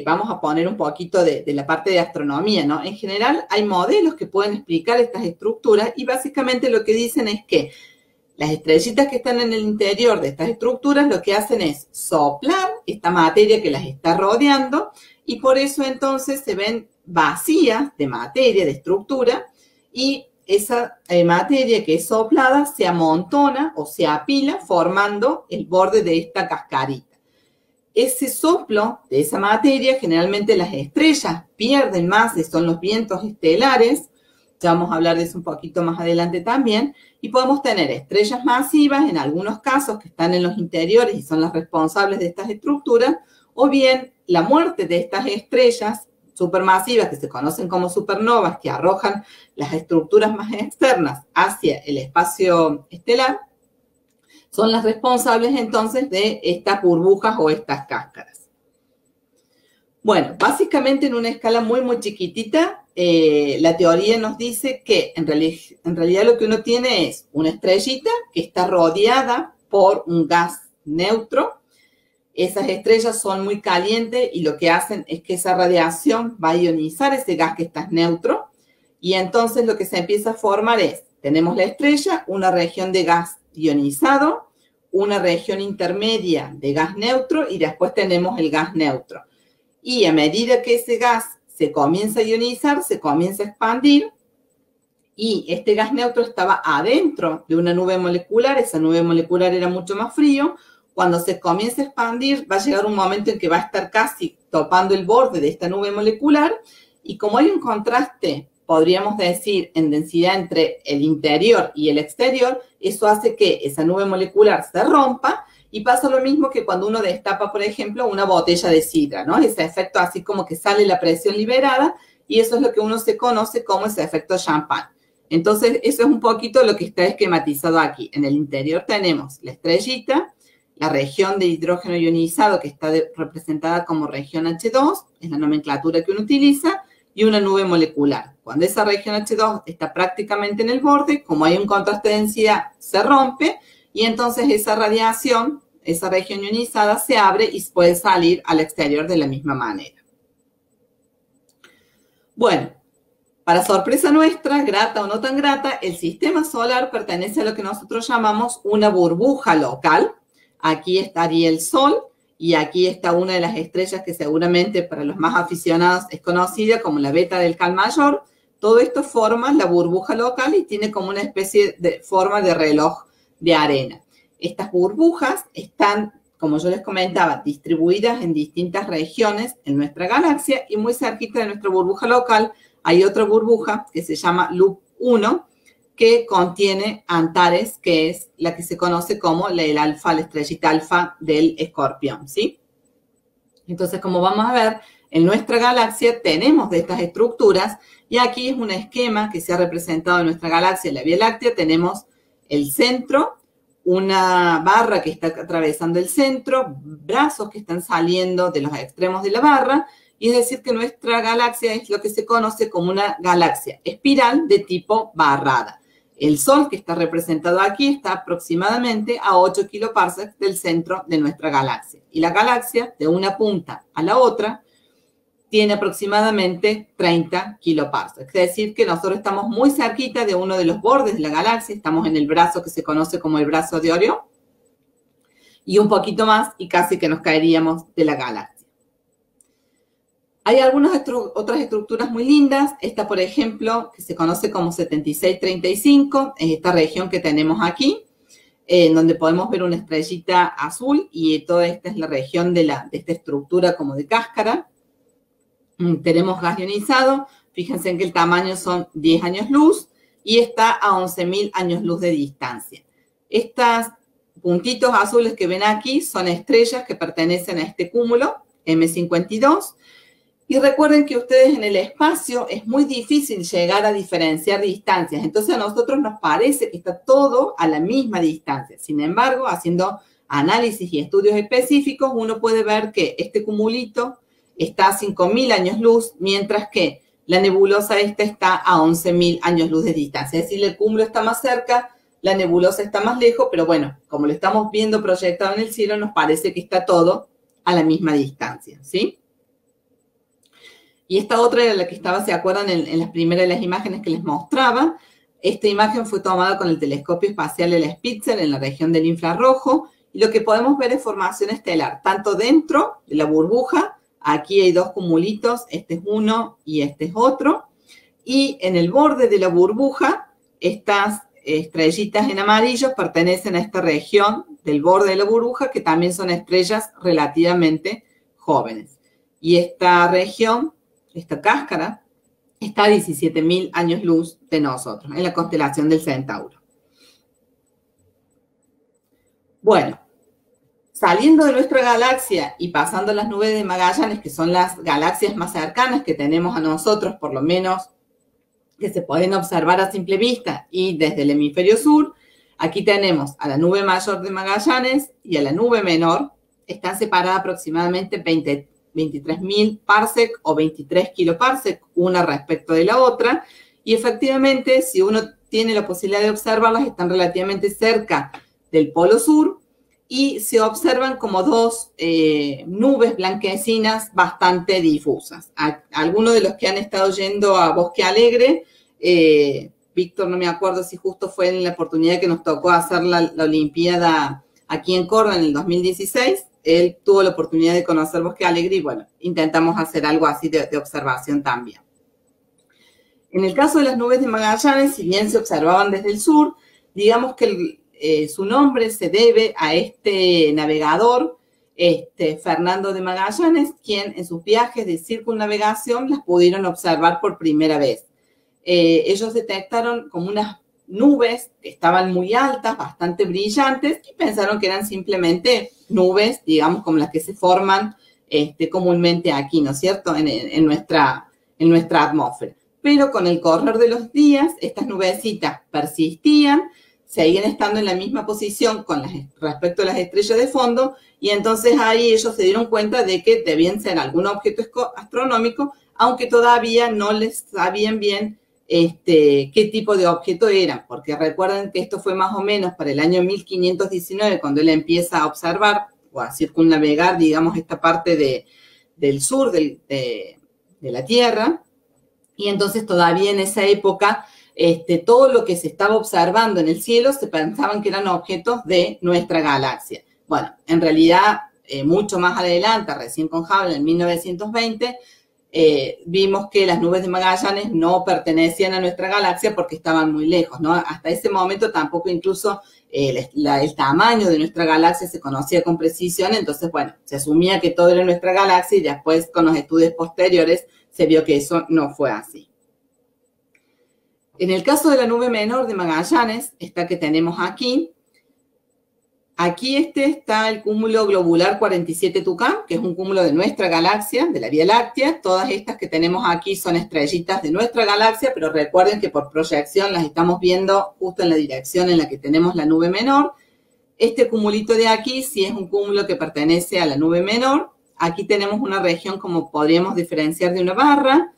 vamos a poner un poquito de la parte de astronomía, ¿no? En general hay modelos que pueden explicar estas estructuras y básicamente lo que dicen es que las estrellitas que están en el interior de estas estructuras lo que hacen es soplar esta materia que las está rodeando y por eso entonces se ven vacías de materia, de estructura, y esa materia que es soplada se amontona o se apila formando el borde de esta cascarita. Ese soplo de esa materia, generalmente las estrellas pierden masa, son los vientos estelares, ya vamos a hablar de eso un poquito más adelante también, y podemos tener estrellas masivas, en algunos casos que están en los interiores y son las responsables de estas estructuras, o bien la muerte de estas estrellas supermasivas que se conocen como supernovas, que arrojan las estructuras más externas hacia el espacio estelar, son las responsables entonces de estas burbujas o estas cáscaras. Bueno, básicamente en una escala muy, muy chiquitita, la teoría nos dice que en realidad lo que uno tiene es una estrellita que está rodeada por un gas neutro. Esas estrellas son muy calientes y lo que hacen es que esa radiación va a ionizar ese gas que está neutro y entonces lo que se empieza a formar es, tenemos la estrella, una región de gas ionizado, una región intermedia de gas neutro y después tenemos el gas neutro. Y a medida que ese gas se comienza a ionizar, se comienza a expandir y este gas neutro estaba adentro de una nube molecular, esa nube molecular era mucho más frío. Cuando se comienza a expandir, va a llegar un momento en que va a estar casi topando el borde de esta nube molecular y como hay un contraste, podríamos decir, en densidad entre el interior y el exterior, eso hace que esa nube molecular se rompa y pasa lo mismo que cuando uno destapa, por ejemplo, una botella de sidra, ¿no? Ese efecto así como que sale la presión liberada y eso es lo que uno se conoce como ese efecto champán. Entonces, eso es un poquito lo que está esquematizado aquí. En el interior tenemos la estrellita, la región de hidrógeno ionizado que está representada como región H2, es la nomenclatura que uno utiliza, y una nube molecular. Cuando esa región H2 está prácticamente en el borde, como hay un contraste de densidad, se rompe y entonces esa radiación, esa región ionizada se abre y puede salir al exterior de la misma manera. Bueno, para sorpresa nuestra, grata o no tan grata, el sistema solar pertenece a lo que nosotros llamamos una burbuja local. Aquí estaría el Sol y aquí está una de las estrellas que seguramente para los más aficionados es conocida como la Beta del Cal Mayor. Todo esto forma la burbuja local y tiene como una especie de forma de reloj de arena. Estas burbujas están, como yo les comentaba, distribuidas en distintas regiones en nuestra galaxia y muy cerquita de nuestra burbuja local hay otra burbuja que se llama Loop 1, que contiene Antares, que es la que se conoce como el alfa, la estrellita alfa del Escorpión, ¿sí? Entonces, como vamos a ver, en nuestra galaxia tenemos de estas estructuras y aquí es un esquema que se ha representado en nuestra galaxia, la Vía Láctea. Tenemos el centro, una barra que está atravesando el centro, brazos que están saliendo de los extremos de la barra, y es decir que nuestra galaxia es lo que se conoce como una galaxia espiral de tipo barrada. El Sol, que está representado aquí, está aproximadamente a 8 kiloparsecs del centro de nuestra galaxia. Y la galaxia, de una punta a la otra, tiene aproximadamente 30 kiloparsecs. Es decir, que nosotros estamos muy cerquita de uno de los bordes de la galaxia, estamos en el brazo que se conoce como el brazo de Orión, y un poquito más y casi que nos caeríamos de la galaxia. Hay algunas otras estructuras muy lindas. Esta, por ejemplo, que se conoce como 7635, es esta región que tenemos aquí, en donde podemos ver una estrellita azul y toda esta es la región de esta estructura como de cáscara. Tenemos gas ionizado, fíjense en que el tamaño son 10 años luz y está a 11.000 años luz de distancia. Estos puntitos azules que ven aquí son estrellas que pertenecen a este cúmulo, M52. Y recuerden que ustedes en el espacio es muy difícil llegar a diferenciar distancias. Entonces a nosotros nos parece que está todo a la misma distancia. Sin embargo, haciendo análisis y estudios específicos, uno puede ver que este cumulito está a 5.000 años luz, mientras que la nebulosa esta está a 11.000 años luz de distancia. Es decir, el cúmulo está más cerca, la nebulosa está más lejos, pero bueno, como lo estamos viendo proyectado en el cielo, nos parece que está todo a la misma distancia, ¿sí? Y esta otra era la que estaba, ¿se acuerdan? En las primeras de las imágenes que les mostraba. Esta imagen fue tomada con el telescopio espacial el Spitzer en la región del infrarrojo. Y lo que podemos ver es formación estelar, tanto dentro de la burbuja. Aquí hay dos cumulitos, este es uno y este es otro. Y en el borde de la burbuja, estas estrellitas en amarillo pertenecen a esta región del borde de la burbuja, que también son estrellas relativamente jóvenes. Y esta región, esta cáscara, está a 17.000 años luz de nosotros, en la constelación del Centauro. Bueno, saliendo de nuestra galaxia y pasando a las nubes de Magallanes, que son las galaxias más cercanas que tenemos a nosotros, por lo menos que se pueden observar a simple vista y desde el hemisferio sur, aquí tenemos a la nube mayor de Magallanes y a la nube menor. Están separadas aproximadamente 23.000 parsec o 23 kiloparsec, una respecto de la otra, y efectivamente, si uno tiene la posibilidad de observarlas, están relativamente cerca del polo sur y se observan como dos nubes blanquecinas bastante difusas. Algunos de los que han estado yendo a Bosque Alegre, Víctor, no me acuerdo si justo fue en la oportunidad que nos tocó hacer la Olimpiada aquí en Córdoba en el 2016, él tuvo la oportunidad de conocer Bosque Alegre y bueno, intentamos hacer algo así de observación también. En el caso de las nubes de Magallanes, si bien se observaban desde el sur, digamos que su nombre se debe a este navegador, Fernando de Magallanes, quien en sus viajes de circunnavegación las pudieron observar por primera vez. Ellos detectaron como unas nubes que estaban muy altas, bastante brillantes, y pensaron que eran simplemente nubes, digamos, como las que se forman comúnmente aquí, ¿no es cierto?, en nuestra atmósfera. Pero con el correr de los días, estas nubecitas persistían, seguían estando en la misma posición respecto a las estrellas de fondo, y entonces ahí ellos se dieron cuenta de que debían ser algún objeto astronómico, aunque todavía no les sabían bien qué tipo de objeto eran, porque recuerden que esto fue más o menos para el año 1519, cuando él empieza a observar o a circunnavegar, digamos, esta parte del sur de la Tierra, y entonces todavía en esa época todo lo que se estaba observando en el cielo se pensaban que eran objetos de nuestra galaxia. Bueno, en realidad, mucho más adelante, recién con Hubble en 1920, vimos que las nubes de Magallanes no pertenecían a nuestra galaxia porque estaban muy lejos, ¿no? Hasta ese momento tampoco incluso el tamaño de nuestra galaxia se conocía con precisión, entonces, bueno, se asumía que todo era nuestra galaxia y después con los estudios posteriores se vio que eso no fue así. En el caso de la nube menor de Magallanes, esta que tenemos aquí está el cúmulo globular 47 Tucán, que es un cúmulo de nuestra galaxia, de la Vía Láctea. Todas estas que tenemos aquí son estrellitas de nuestra galaxia, pero recuerden que por proyección las estamos viendo justo en la dirección en la que tenemos la nube menor. Este cumulito de aquí sí es un cúmulo que pertenece a la nube menor. Aquí tenemos una región como podríamos diferenciar de una barra.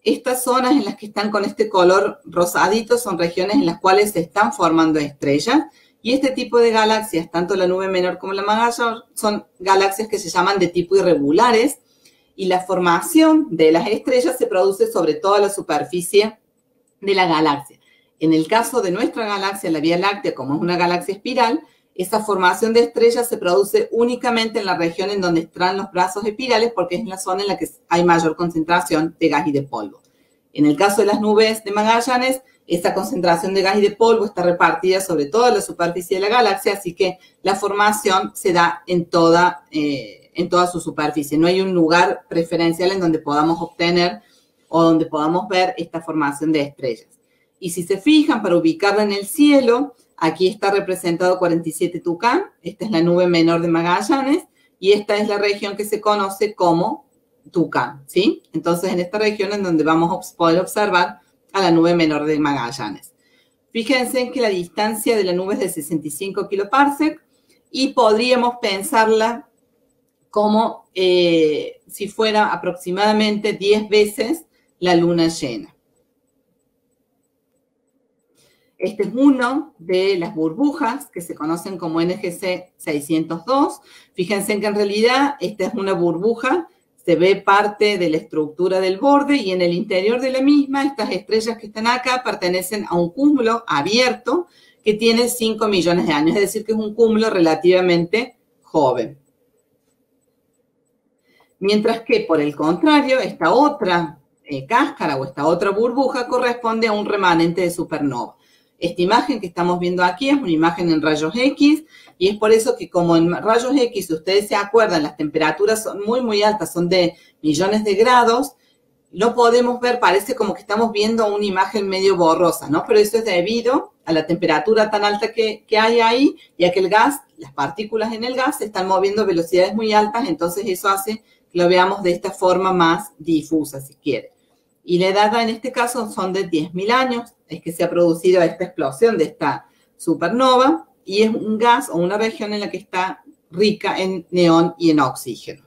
Estas zonas en las que están con este color rosadito son regiones en las cuales se están formando estrellas. Y este tipo de galaxias, tanto la nube menor como la mayor, son galaxias que se llaman de tipo irregulares. Y la formación de las estrellas se produce sobre toda la superficie de la galaxia. En el caso de nuestra galaxia, la Vía Láctea, como es una galaxia espiral, esa formación de estrellas se produce únicamente en la región en donde están los brazos espirales, porque es la zona en la que hay mayor concentración de gas y de polvo. En el caso de las nubes de Magallanes, esta concentración de gas y de polvo está repartida sobre toda la superficie de la galaxia, así que la formación se da en toda su superficie. No hay un lugar preferencial en donde podamos obtener o donde podamos ver esta formación de estrellas. Y si se fijan, para ubicarla en el cielo, Aquí está representado 47 Tucán, esta es la nube menor de Magallanes, y esta es la región que se conoce como Tucán, ¿sí? Entonces, en esta región es donde vamos a poder observar a la nube menor de Magallanes. Fíjense que la distancia de la nube es de 65 kiloparsec y podríamos pensarla como si fuera aproximadamente 10 veces la luna llena. Este es uno de las burbujas que se conocen como NGC 602. Fíjense que en realidad esta es una burbuja, se ve parte de la estructura del borde y en el interior de la misma, estas estrellas que están acá pertenecen a un cúmulo abierto que tiene 5 millones de años, es decir, que es un cúmulo relativamente joven. Mientras que, por el contrario, esta otra cáscara o esta otra burbuja corresponde a un remanente de supernova. Esta imagen que estamos viendo aquí es una imagen en rayos X y es por eso que como en rayos X, si ustedes se acuerdan, las temperaturas son muy, muy altas, son de millones de grados, no podemos ver, parece como que estamos viendo una imagen medio borrosa, ¿no? Pero eso es debido a la temperatura tan alta que hay ahí y a que el gas, las partículas en el gas se están moviendo a velocidades muy altas, entonces eso hace que lo veamos de esta forma más difusa, si quiere. Y la edad en este caso son de 10.000 años, es que se ha producido esta explosión de esta supernova y es un gas o una región en la que está rica en neón y en oxígeno.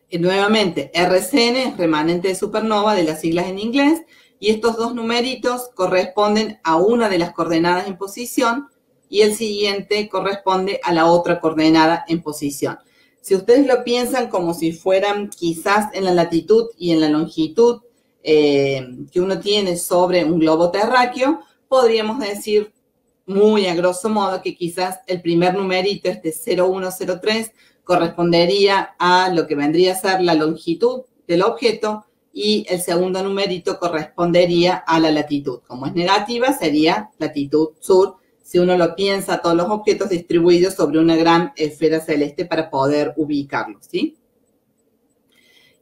Y nuevamente, RCN es remanente de supernova de las siglas en inglés y estos dos numeritos corresponden a una de las coordenadas en posición y el siguiente corresponde a la otra coordenada en posición. Si ustedes lo piensan como si fueran quizás en la latitud y en la longitud que uno tiene sobre un globo terráqueo, podríamos decir muy a grosso modo que quizás el primer numerito, este 0103, correspondería a lo que vendría a ser la longitud del objeto y el segundo numerito correspondería a la latitud. Como es negativa, sería latitud sur, si uno lo piensa, todos los objetos distribuidos sobre una gran esfera celeste para poder ubicarlos, ¿sí?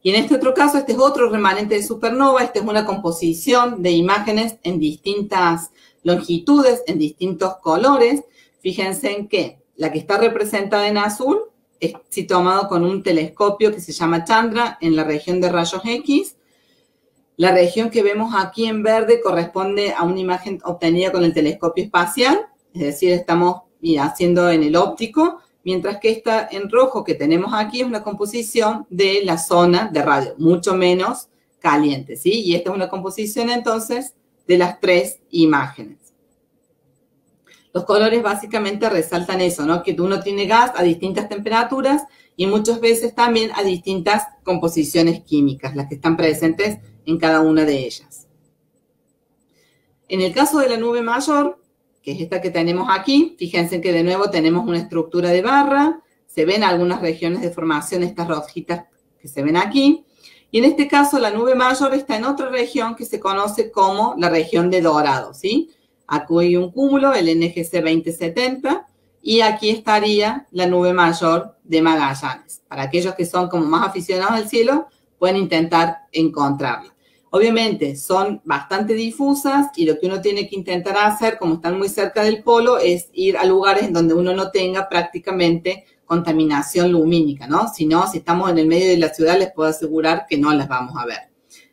Y en este otro caso, este es otro remanente de supernova, esta es una composición de imágenes en distintas longitudes, en distintos colores. Fíjense en que la que está representada en azul es tomado con un telescopio que se llama Chandra en la región de rayos X. La región que vemos aquí en verde corresponde a una imagen obtenida con el telescopio espacial, es decir, estamos haciendo en el óptico, mientras que esta en rojo que tenemos aquí es una composición de la zona de radio, mucho menos caliente, ¿sí? Y esta es una composición entonces de las tres imágenes. Los colores básicamente resaltan eso, ¿no? Que uno tiene gas a distintas temperaturas y muchas veces también a distintas composiciones químicas, las que están presentes en cada una de ellas. En el caso de la nube mayor, que es esta que tenemos aquí, fíjense que de nuevo tenemos una estructura de barra, se ven algunas regiones de formación, estas rojitas que se ven aquí, y en este caso la nube mayor está en otra región que se conoce como la región de Dorado, ¿sí? Aquí hay un cúmulo, el NGC 2070, y aquí estaría la nube mayor de Magallanes. Para aquellos que son como más aficionados al cielo, pueden intentar encontrarla. Obviamente son bastante difusas y lo que uno tiene que intentar hacer, como están muy cerca del polo, es ir a lugares en donde uno no tenga prácticamente contaminación lumínica, ¿no? Si no, si estamos en el medio de la ciudad, les puedo asegurar que no las vamos a ver.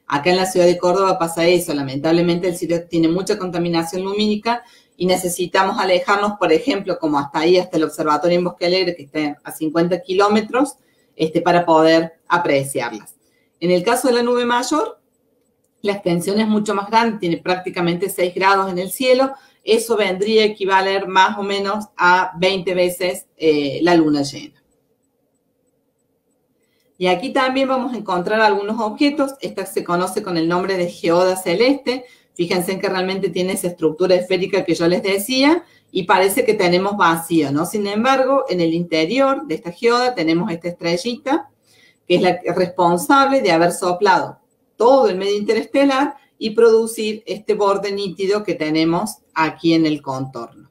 Acá en la ciudad de Córdoba pasa eso, lamentablemente el cielo tiene mucha contaminación lumínica y necesitamos alejarnos, por ejemplo, como hasta ahí, hasta el observatorio en Bosque Alegre, que está a 50 kilómetros, para poder apreciarlas. En el caso de la nube mayor, la extensión es mucho más grande, tiene prácticamente 6 grados en el cielo. Eso vendría a equivaler más o menos a 20 veces la luna llena. Y aquí también vamos a encontrar algunos objetos. Esta se conoce con el nombre de geoda celeste. Fíjense que realmente tiene esa estructura esférica que yo les decía y parece que tenemos vacío, ¿no? Sin embargo, en el interior de esta geoda tenemos esta estrellita, que es la responsable de haber soplado todo el medio interestelar y producir este borde nítido que tenemos aquí en el contorno.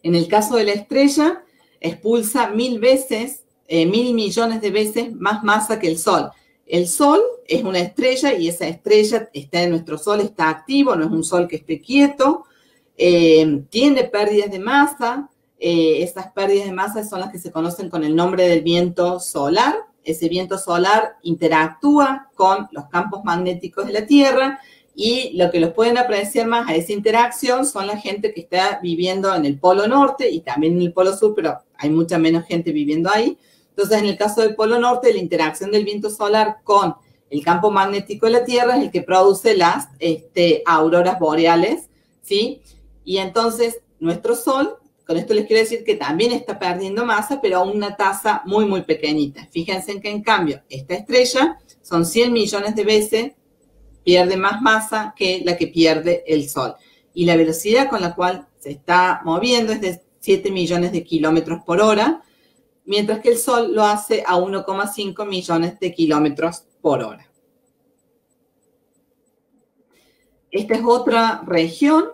En el caso de la estrella, expulsa 1000 veces, 1000 millones de veces más masa que el Sol. El Sol es una estrella y esa estrella está en nuestro Sol, está activo, no es un Sol que esté quieto. tiene pérdidas de masa. Estas pérdidas de masa son las que se conocen con el nombre del viento solar. Ese viento solar interactúa con los campos magnéticos de la Tierra y lo que los pueden apreciar más a esa interacción son la gente que está viviendo en el Polo Norte y también en el Polo Sur, pero hay mucha menos gente viviendo ahí. Entonces, en el caso del Polo Norte, la interacción del viento solar con el campo magnético de la Tierra es el que produce las auroras boreales, ¿sí? Y entonces, nuestro Sol, con esto les quiero decir que también está perdiendo masa, pero a una tasa muy, muy pequeñita. Fíjense en que, en cambio, esta estrella son 100 millones de veces, pierde más masa que la que pierde el Sol. Y la velocidad con la cual se está moviendo es de 7 millones de kilómetros por hora, mientras que el Sol lo hace a 1,5 millones de kilómetros por hora. Esta es otra región,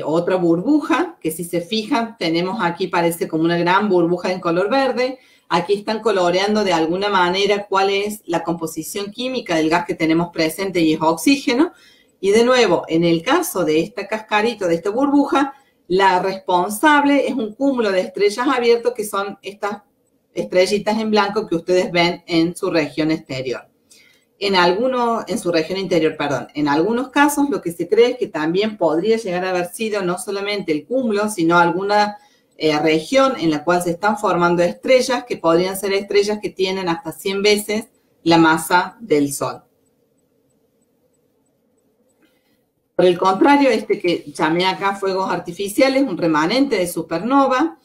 otra burbuja, que si se fijan, tenemos aquí, parece como una gran burbuja en color verde. Aquí están coloreando de alguna manera cuál es la composición química del gas que tenemos presente y es oxígeno. Y de nuevo, en el caso de esta cascarita, de esta burbuja, la responsable es un cúmulo de estrellas abiertas que son estas estrellitas en blanco que ustedes ven en su región exterior. En su región interior, perdón. En algunos casos lo que se cree es que también podría llegar a haber sido no solamente el cúmulo, sino alguna región en la cual se están formando estrellas que podrían ser estrellas que tienen hasta 100 veces la masa del Sol. Por el contrario, este que llamé acá fuegos artificiales, un remanente de supernova.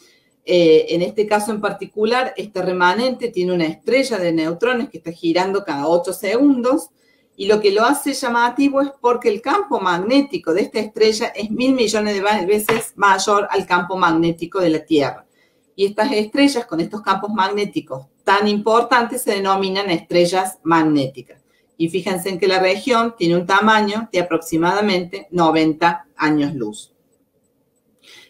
En este caso en particular, este remanente tiene una estrella de neutrones que está girando cada 8 segundos y lo que lo hace llamativo es porque el campo magnético de esta estrella es 1000 millones de veces mayor al campo magnético de la Tierra. Y estas estrellas con estos campos magnéticos tan importantes se denominan estrellas magnéticas. Y fíjense en que la región tiene un tamaño de aproximadamente 90 años luz.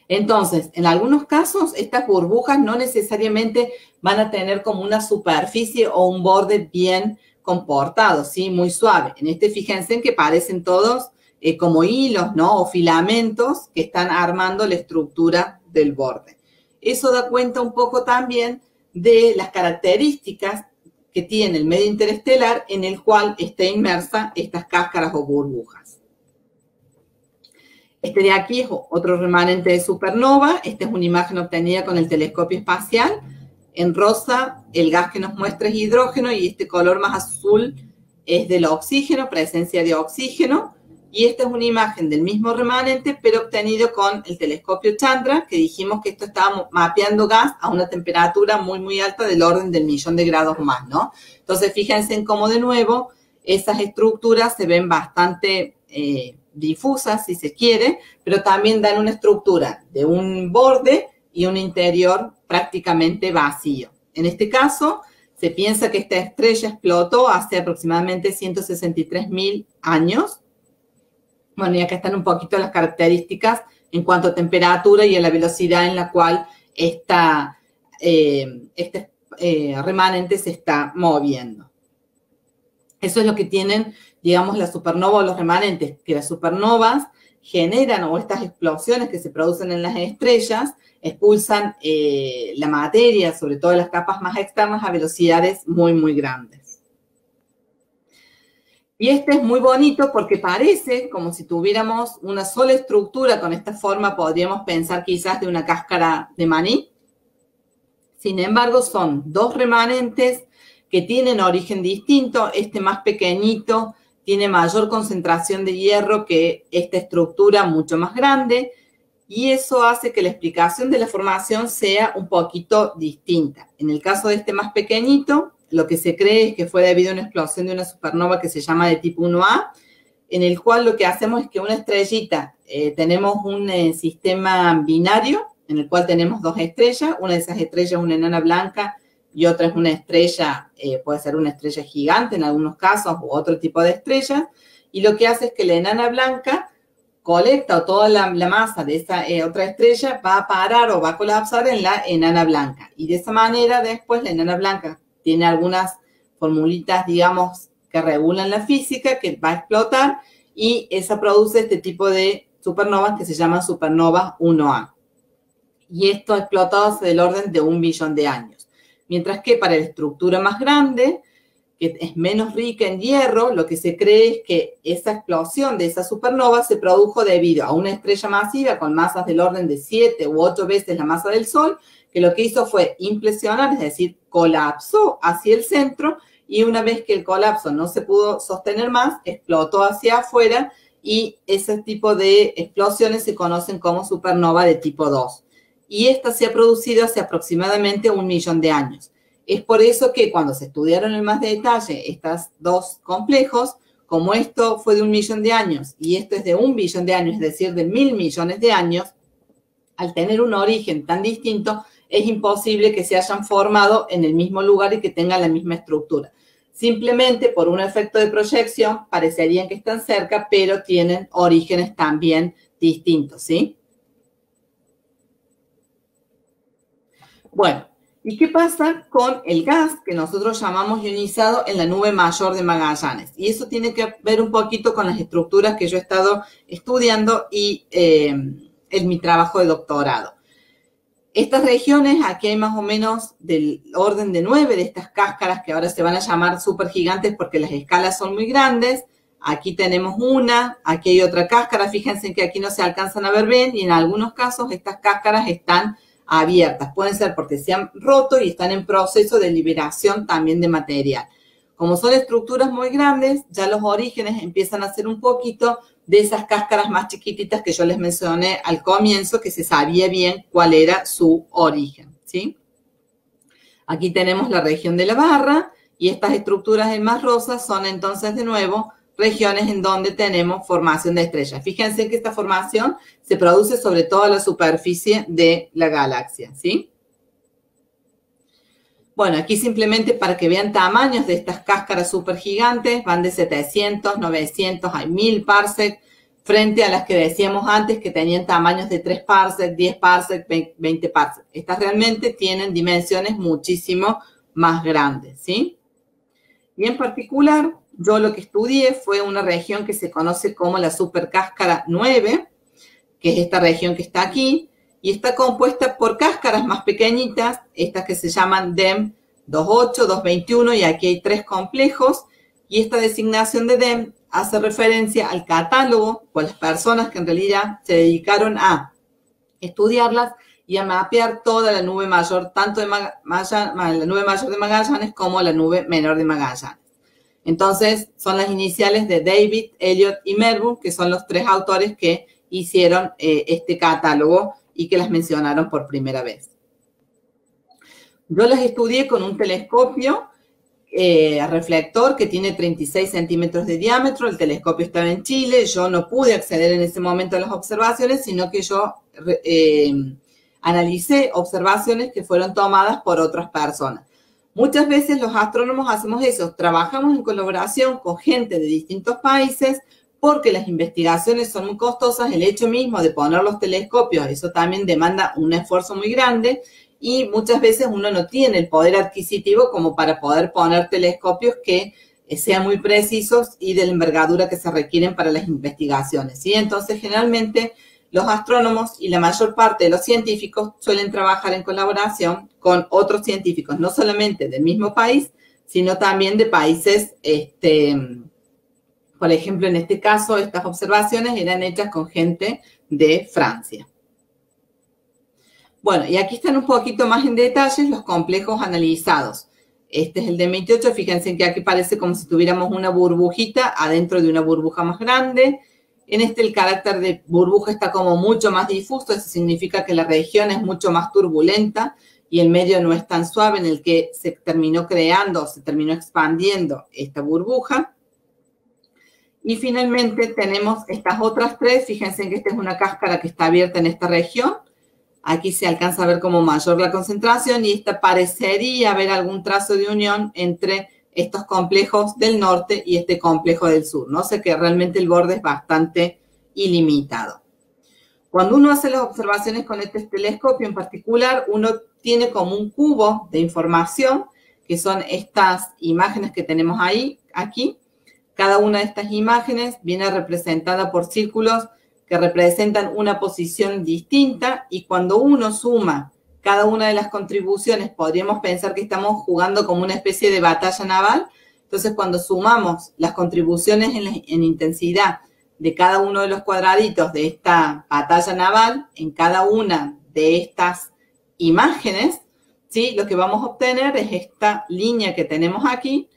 Entonces, en algunos casos, estas burbujas no necesariamente van a tener como una superficie o un borde bien comportado, ¿sí? Muy suave. En este, fíjense en que parecen todos como hilos, ¿no? O filamentos que están armando la estructura del borde. Eso da cuenta un poco también de las características que tiene el medio interestelar en el cual está inmersa estas cáscaras o burbujas. Este de aquí es otro remanente de supernova. Esta es una imagen obtenida con el telescopio espacial. En rosa, el gas que nos muestra es hidrógeno y este color más azul es del oxígeno, presencia de oxígeno. Y esta es una imagen del mismo remanente, pero obtenido con el telescopio Chandra, que dijimos que esto estaba mapeando gas a una temperatura muy, muy alta del orden del 1.000.000 de grados más, ¿no? Entonces, fíjense en cómo, de nuevo, esas estructuras se ven bastante difusas, si se quiere, pero también dan una estructura de un borde y un interior prácticamente vacío. En este caso, se piensa que esta estrella explotó hace aproximadamente 163.000 años. Bueno, y acá están un poquito las características en cuanto a temperatura y a la velocidad en la cual este remanente se está moviendo. Eso es lo que tienen, digamos, las supernovas o los remanentes, que las supernovas generan, o estas explosiones que se producen en las estrellas, expulsan la materia, sobre todo las capas más externas, a velocidades muy, muy grandes. Y este es muy bonito porque parece como si tuviéramos una sola estructura. Con esta forma podríamos pensar quizás de una cáscara de maní. Sin embargo, son dos remanentes que tienen origen distinto. Este más pequeñito tiene mayor concentración de hierro que esta estructura mucho más grande. Y eso hace que la explicación de la formación sea un poquito distinta. En el caso de este más pequeñito, lo que se cree es que fue debido a una explosión de una supernova que se llama de tipo 1A, en el cual lo que hacemos es que una estrellita, tenemos un sistema binario, en el cual tenemos dos estrellas. Una de esas estrellas es una enana blanca y otra es una estrella, puede ser una estrella gigante en algunos casos, u otro tipo de estrella. Y lo que hace es que la enana blanca colecta toda la masa de esa otra estrella, va a parar o va a colapsar en la enana blanca. Y de esa manera después la enana blanca tiene algunas formulitas, digamos, que regulan la física, que va a explotar y esa produce este tipo de supernovas que se llaman supernovas 1A. Y esto ha explotado hacia el orden de 1 billón de años. Mientras que para la estructura más grande, que es menos rica en hierro, lo que se cree es que esa explosión de esa supernova se produjo debido a una estrella masiva con masas del orden de 7 u 8 veces la masa del Sol, que lo que hizo fue implosionar, es decir, colapsó hacia el centro, y una vez que el colapso no se pudo sostener más, explotó hacia afuera, y ese tipo de explosiones se conocen como supernova de tipo 2. Y esta se ha producido hace aproximadamente 1 millón de años. Es por eso que cuando se estudiaron en más detalle estos dos complejos, como esto fue de 1 millón de años y esto es de 1 billón de años, es decir, de 1000 millones de años, al tener un origen tan distinto, es imposible que se hayan formado en el mismo lugar y que tengan la misma estructura. Simplemente por un efecto de proyección parecerían que están cerca, pero tienen orígenes también distintos, ¿sí? Bueno, ¿y qué pasa con el gas que nosotros llamamos ionizado en la nube mayor de Magallanes? Y eso tiene que ver un poquito con las estructuras que yo he estado estudiando y en mi trabajo de doctorado. Estas regiones, aquí hay más o menos del orden de 9 de estas cáscaras que ahora se van a llamar supergigantes porque las escalas son muy grandes. Aquí tenemos una, aquí hay otra cáscara. Fíjense que aquí no se alcanzan a ver bien y en algunos casos estas cáscaras están abiertas. Pueden ser porque se han roto y están en proceso de liberación también de material. Como son estructuras muy grandes, ya los orígenes empiezan a ser un poquito de esas cáscaras más chiquititas que yo les mencioné al comienzo, que se sabía bien cuál era su origen, ¿sí? Aquí tenemos la región de la Barra y estas estructuras en más rosas son entonces de nuevo regiones en donde tenemos formación de estrellas. Fíjense que esta formación se produce sobre toda la superficie de la galaxia, ¿sí? Bueno, aquí simplemente para que vean tamaños de estas cáscaras supergigantes, van de 700, 900 a 1000 parsec, frente a las que decíamos antes que tenían tamaños de 3 parsec, 10 parsec, 20 parsec. Estas realmente tienen dimensiones muchísimo más grandes, ¿sí? Y en particular, yo lo que estudié fue una región que se conoce como la supercáscara 9, que es esta región que está aquí, y está compuesta por cáscaras más pequeñitas, estas que se llaman DEM 28, 221, y aquí hay 3 complejos, y esta designación de DEM hace referencia al catálogo, o a las personas que en realidad se dedicaron a estudiarlas y a mapear toda la nube mayor, tanto de la nube mayor de Magallanes como la nube menor de Magallanes. Entonces, son las iniciales de David, Elliot y Merbu, que son los 3 autores que hicieron este catálogo y que las mencionaron por primera vez. Yo las estudié con un telescopio reflector que tiene 36 centímetros de diámetro. El telescopio estaba en Chile. Yo no pude acceder en ese momento a las observaciones, sino que yo analicé observaciones que fueron tomadas por otras personas. Muchas veces los astrónomos hacemos eso, trabajamos en colaboración con gente de distintos países porque las investigaciones son muy costosas, el hecho mismo de poner los telescopios, eso también demanda un esfuerzo muy grande y muchas veces uno no tiene el poder adquisitivo como para poder poner telescopios que sean muy precisos y de la envergadura que se requieren para las investigaciones, ¿sí? Entonces, generalmente, los astrónomos y la mayor parte de los científicos suelen trabajar en colaboración con otros científicos, no solamente del mismo país, sino también de países, por ejemplo, en este caso, estas observaciones eran hechas con gente de Francia. Bueno, y aquí están un poquito más en detalle los complejos analizados. Este es el de 28, fíjense que aquí parece como si tuviéramos una burbujita adentro de una burbuja más grande. En este el carácter de burbuja está como mucho más difuso, eso significa que la región es mucho más turbulenta y el medio no es tan suave en el que se terminó creando, se terminó expandiendo esta burbuja. Y finalmente tenemos estas otras 3, fíjense que esta es una cáscara que está abierta en esta región. Aquí se alcanza a ver como mayor la concentración y esta parecería haber algún trazo de unión entre estos complejos del norte y este complejo del sur, ¿no? O sea que realmente el borde es bastante ilimitado. Cuando uno hace las observaciones con este telescopio en particular, uno tiene como un cubo de información, que son estas imágenes que tenemos ahí, aquí. Cada una de estas imágenes viene representada por círculos que representan una posición distinta y cuando uno suma cada una de las contribuciones, podríamos pensar que estamos jugando como una especie de batalla naval. Entonces, cuando sumamos las contribuciones en intensidad de cada uno de los cuadraditos de esta batalla naval, en cada una de estas imágenes, ¿sí? Lo que vamos a obtener es esta línea que tenemos aquí,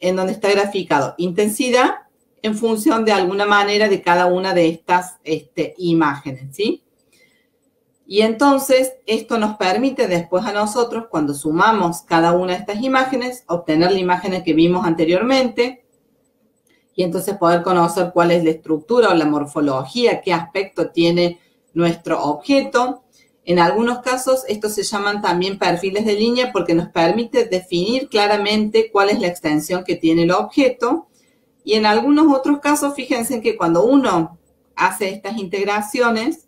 en donde está graficado intensidad en función de alguna manera de cada una de estas imágenes, ¿sí? Y entonces esto nos permite después a nosotros, cuando sumamos cada una de estas imágenes, obtener la imagen que vimos anteriormente y entonces poder conocer cuál es la estructura o la morfología, qué aspecto tiene nuestro objeto. En algunos casos, estos se llaman también perfiles de línea porque nos permite definir claramente cuál es la extensión que tiene el objeto. Y en algunos otros casos, fíjense que cuando uno hace estas integraciones,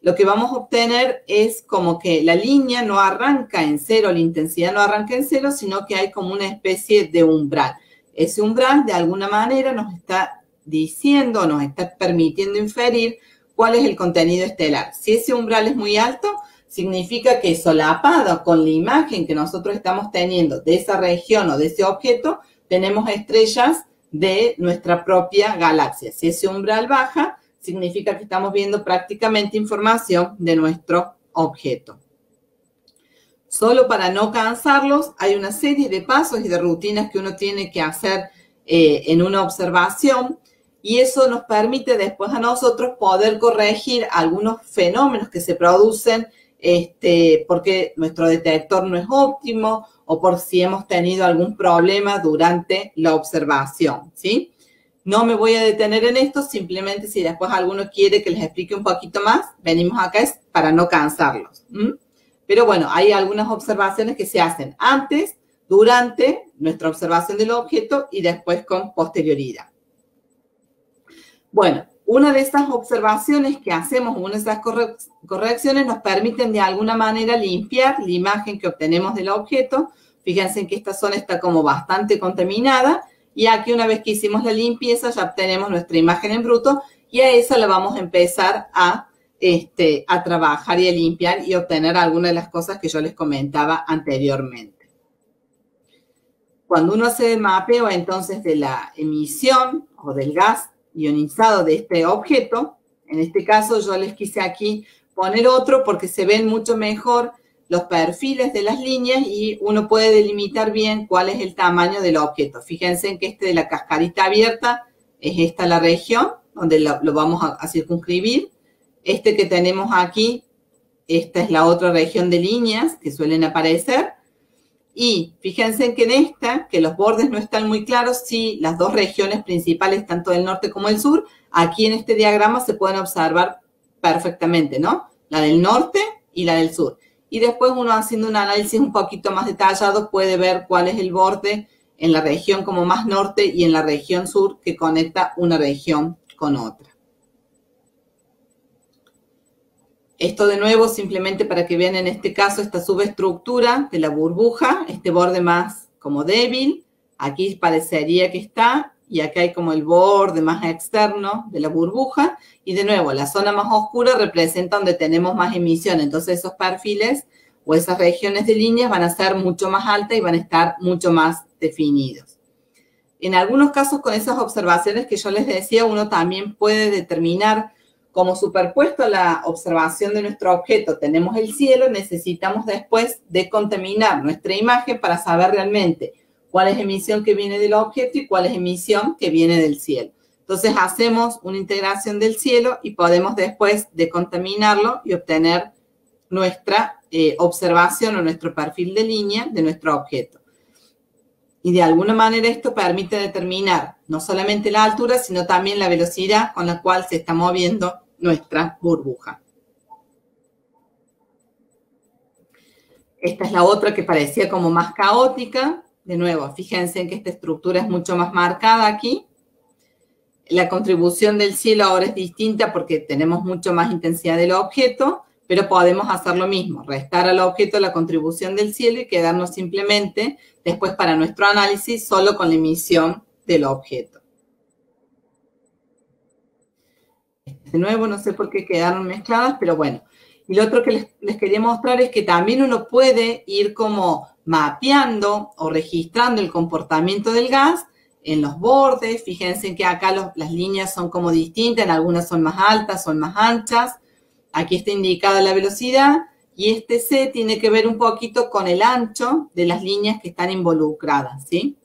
lo que vamos a obtener es como que la línea no arranca en cero, la intensidad no arranca en cero, sino que hay como una especie de umbral. Ese umbral, de alguna manera, nos está diciendo, nos está permitiendo inferir cuál es el contenido estelar. Si ese umbral es muy alto, significa que solapado con la imagen que nosotros estamos teniendo de esa región o de ese objeto, tenemos estrellas de nuestra propia galaxia. Si ese umbral baja, significa que estamos viendo prácticamente información de nuestro objeto. Solo para no cansarlos, hay una serie de pasos y de rutinas que uno tiene que hacer en una observación y eso nos permite después a nosotros poder corregir algunos fenómenos que se producen porque nuestro detector no es óptimo o por si hemos tenido algún problema durante la observación, ¿sí? No me voy a detener en esto, simplemente si después alguno quiere que les explique un poquito más, venimos acá es para no cansarlos. Pero bueno, hay algunas observaciones que se hacen antes, durante nuestra observación del objeto y después con posterioridad. Bueno, una de esas observaciones que hacemos, una de esas correcciones nos permiten de alguna manera limpiar la imagen que obtenemos del objeto. Fíjense que esta zona está como bastante contaminada y aquí una vez que hicimos la limpieza ya obtenemos nuestra imagen en bruto y a esa la vamos a empezar a trabajar y a limpiar y obtener algunas de las cosas que yo les comentaba anteriormente. Cuando uno hace el mapeo entonces de la emisión o del gas ionizado de este objeto, en este caso yo les quise aquí poner otro porque se ven mucho mejor los perfiles de las líneas y uno puede delimitar bien cuál es el tamaño del objeto. Fíjense en que de la cascarita abierta es esta la región donde lo vamos a circunscribir. Este que tenemos aquí, esta es la otra región de líneas que suelen aparecer. Y fíjense que en esta, que los bordes no están muy claros, sí, las dos regiones principales, tanto del norte como del sur, aquí en este diagrama se pueden observar perfectamente, ¿no? La del norte y la del sur. Y después uno haciendo un análisis un poquito más detallado puede ver cuál es el borde en la región como más norte y en la región sur que conecta una región con otra. Esto de nuevo simplemente para que vean en este caso esta subestructura de la burbuja, este borde más como débil, aquí parecería que está y acá hay como el borde más externo de la burbuja y de nuevo la zona más oscura representa donde tenemos más emisión, entonces esos perfiles o esas regiones de líneas van a ser mucho más altas y van a estar mucho más definidos. En algunos casos con esas observaciones que yo les decía uno también puede determinar como superpuesto a la observación de nuestro objeto tenemos el cielo, necesitamos después decontaminar nuestra imagen para saber realmente cuál es emisión que viene del objeto y cuál es emisión que viene del cielo. Entonces hacemos una integración del cielo y podemos después decontaminarlo y obtener nuestra observación o nuestro perfil de línea de nuestro objeto. Y de alguna manera esto permite determinar no solamente la altura, sino también la velocidad con la cual se está moviendo nuestra burbuja. Esta es la otra que parecía como más caótica. De nuevo, fíjense en que esta estructura es mucho más marcada aquí. La contribución del cielo ahora es distinta porque tenemos mucho más intensidad del objeto, pero podemos hacer lo mismo, restar al objeto la contribución del cielo y quedarnos simplemente después para nuestro análisis solo con la emisión del objeto. de nuevo, no sé por qué quedaron mezcladas, pero bueno. Y lo otro que les quería mostrar es que también uno puede ir como mapeando o registrando el comportamiento del gas en los bordes. Fíjense que acá las líneas son como distintas, en algunas son más altas, son más anchas. Aquí está indicada la velocidad y este C tiene que ver un poquito con el ancho de las líneas que están involucradas, ¿sí?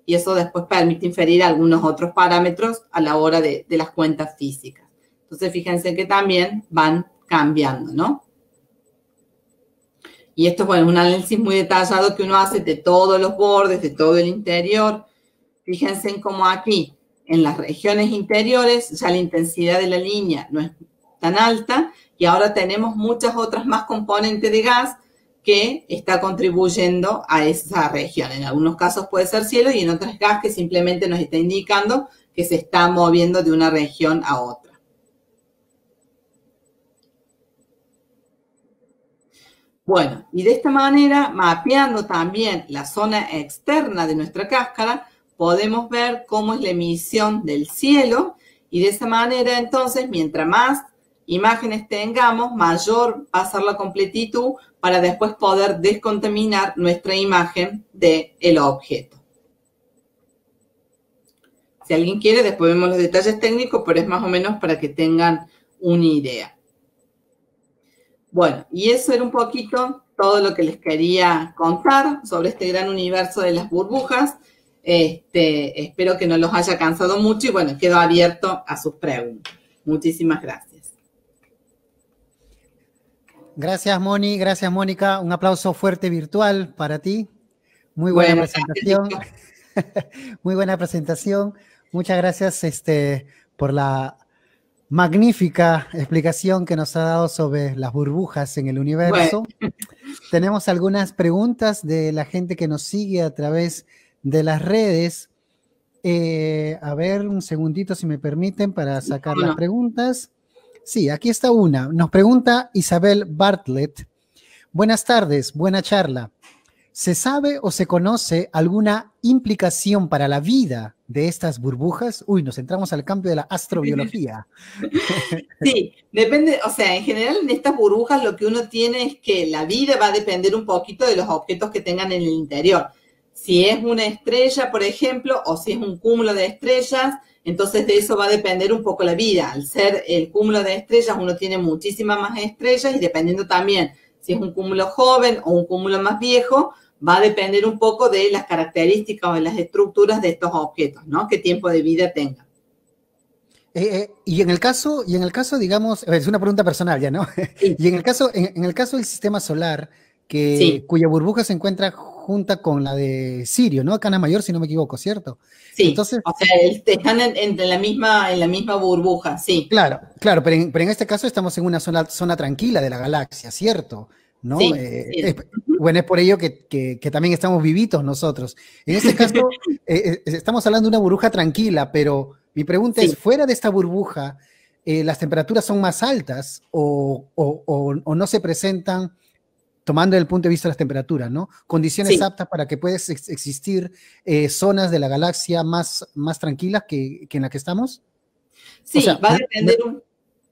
Y eso después permite inferir algunos otros parámetros a la hora de las cuentas físicas. Entonces, fíjense que también van cambiando, ¿no? Y esto, bueno, es un análisis muy detallado que uno hace de todos los bordes, de todo el interior. Fíjense en cómo aquí, en las regiones interiores, ya la intensidad de la línea no es tan alta y ahora tenemos muchas otras más componentes de gas que está contribuyendo a esa región. En algunos casos puede ser cielo y en otros gas que simplemente nos está indicando que se está moviendo de una región a otra. Bueno, y de esta manera, mapeando también la zona externa de nuestra cáscara, podemos ver cómo es la emisión del cielo y de esa manera, entonces, mientras más imágenes tengamos, mayor va a ser la completitud para después poder descontaminar nuestra imagen del objeto. Si alguien quiere, después vemos los detalles técnicos, pero es más o menos para que tengan una idea. Bueno, y eso era un poquito todo lo que les quería contar sobre este gran universo de las burbujas. Espero que no los haya cansado mucho y bueno, quedo abierto a sus preguntas. Muchísimas gracias. Gracias, Moni. Gracias, Mónica. Un aplauso fuerte virtual para ti. Muy buena presentación. Muy buena presentación. Muchas gracias por la magnífica explicación que nos ha dado sobre las burbujas en el universo. Bueno. Tenemos algunas preguntas de la gente que nos sigue a través de las redes. A ver, un segundito si me permiten para sacar las preguntas. Sí, aquí está una. Nos pregunta Isabel Bartlett. Buenas tardes, buena charla. ¿Se sabe o se conoce alguna implicación para la vida de estas burbujas? Uy, nos entramos al campo de la astrobiología. Sí, depende, o sea, en general en estas burbujas lo que uno tiene es que la vida va a depender un poquito de los objetos que tengan en el interior. Si es una estrella, por ejemplo, o si es un cúmulo de estrellas, entonces de eso va a depender un poco la vida. Al ser el cúmulo de estrellas, uno tiene muchísimas más estrellas y dependiendo también si es un cúmulo joven o un cúmulo más viejo, va a depender un poco de las características o de las estructuras de estos objetos, ¿no? Qué tiempo de vida tengan. Y en el caso, digamos, es una pregunta personal ya, ¿no? Sí. Y en el caso del sistema solar, cuya burbuja se encuentra junta con la de Sirio, ¿no? Cana Mayor, si no me equivoco, ¿cierto? Sí, entonces, o sea, están en la misma burbuja, sí. Claro, pero en este caso estamos en una zona tranquila de la galaxia, ¿cierto? ¿No? Sí, sí. Bueno, es por ello que también estamos vivitos nosotros. En este caso, estamos hablando de una burbuja tranquila, pero mi pregunta es, ¿fuera de esta burbuja, las temperaturas son más altas o no se presentan, tomando el punto de vista de las temperaturas, ¿no? Condiciones aptas para que puedan existir zonas de la galaxia más tranquilas que en la que estamos? Sí, o sea, va a depender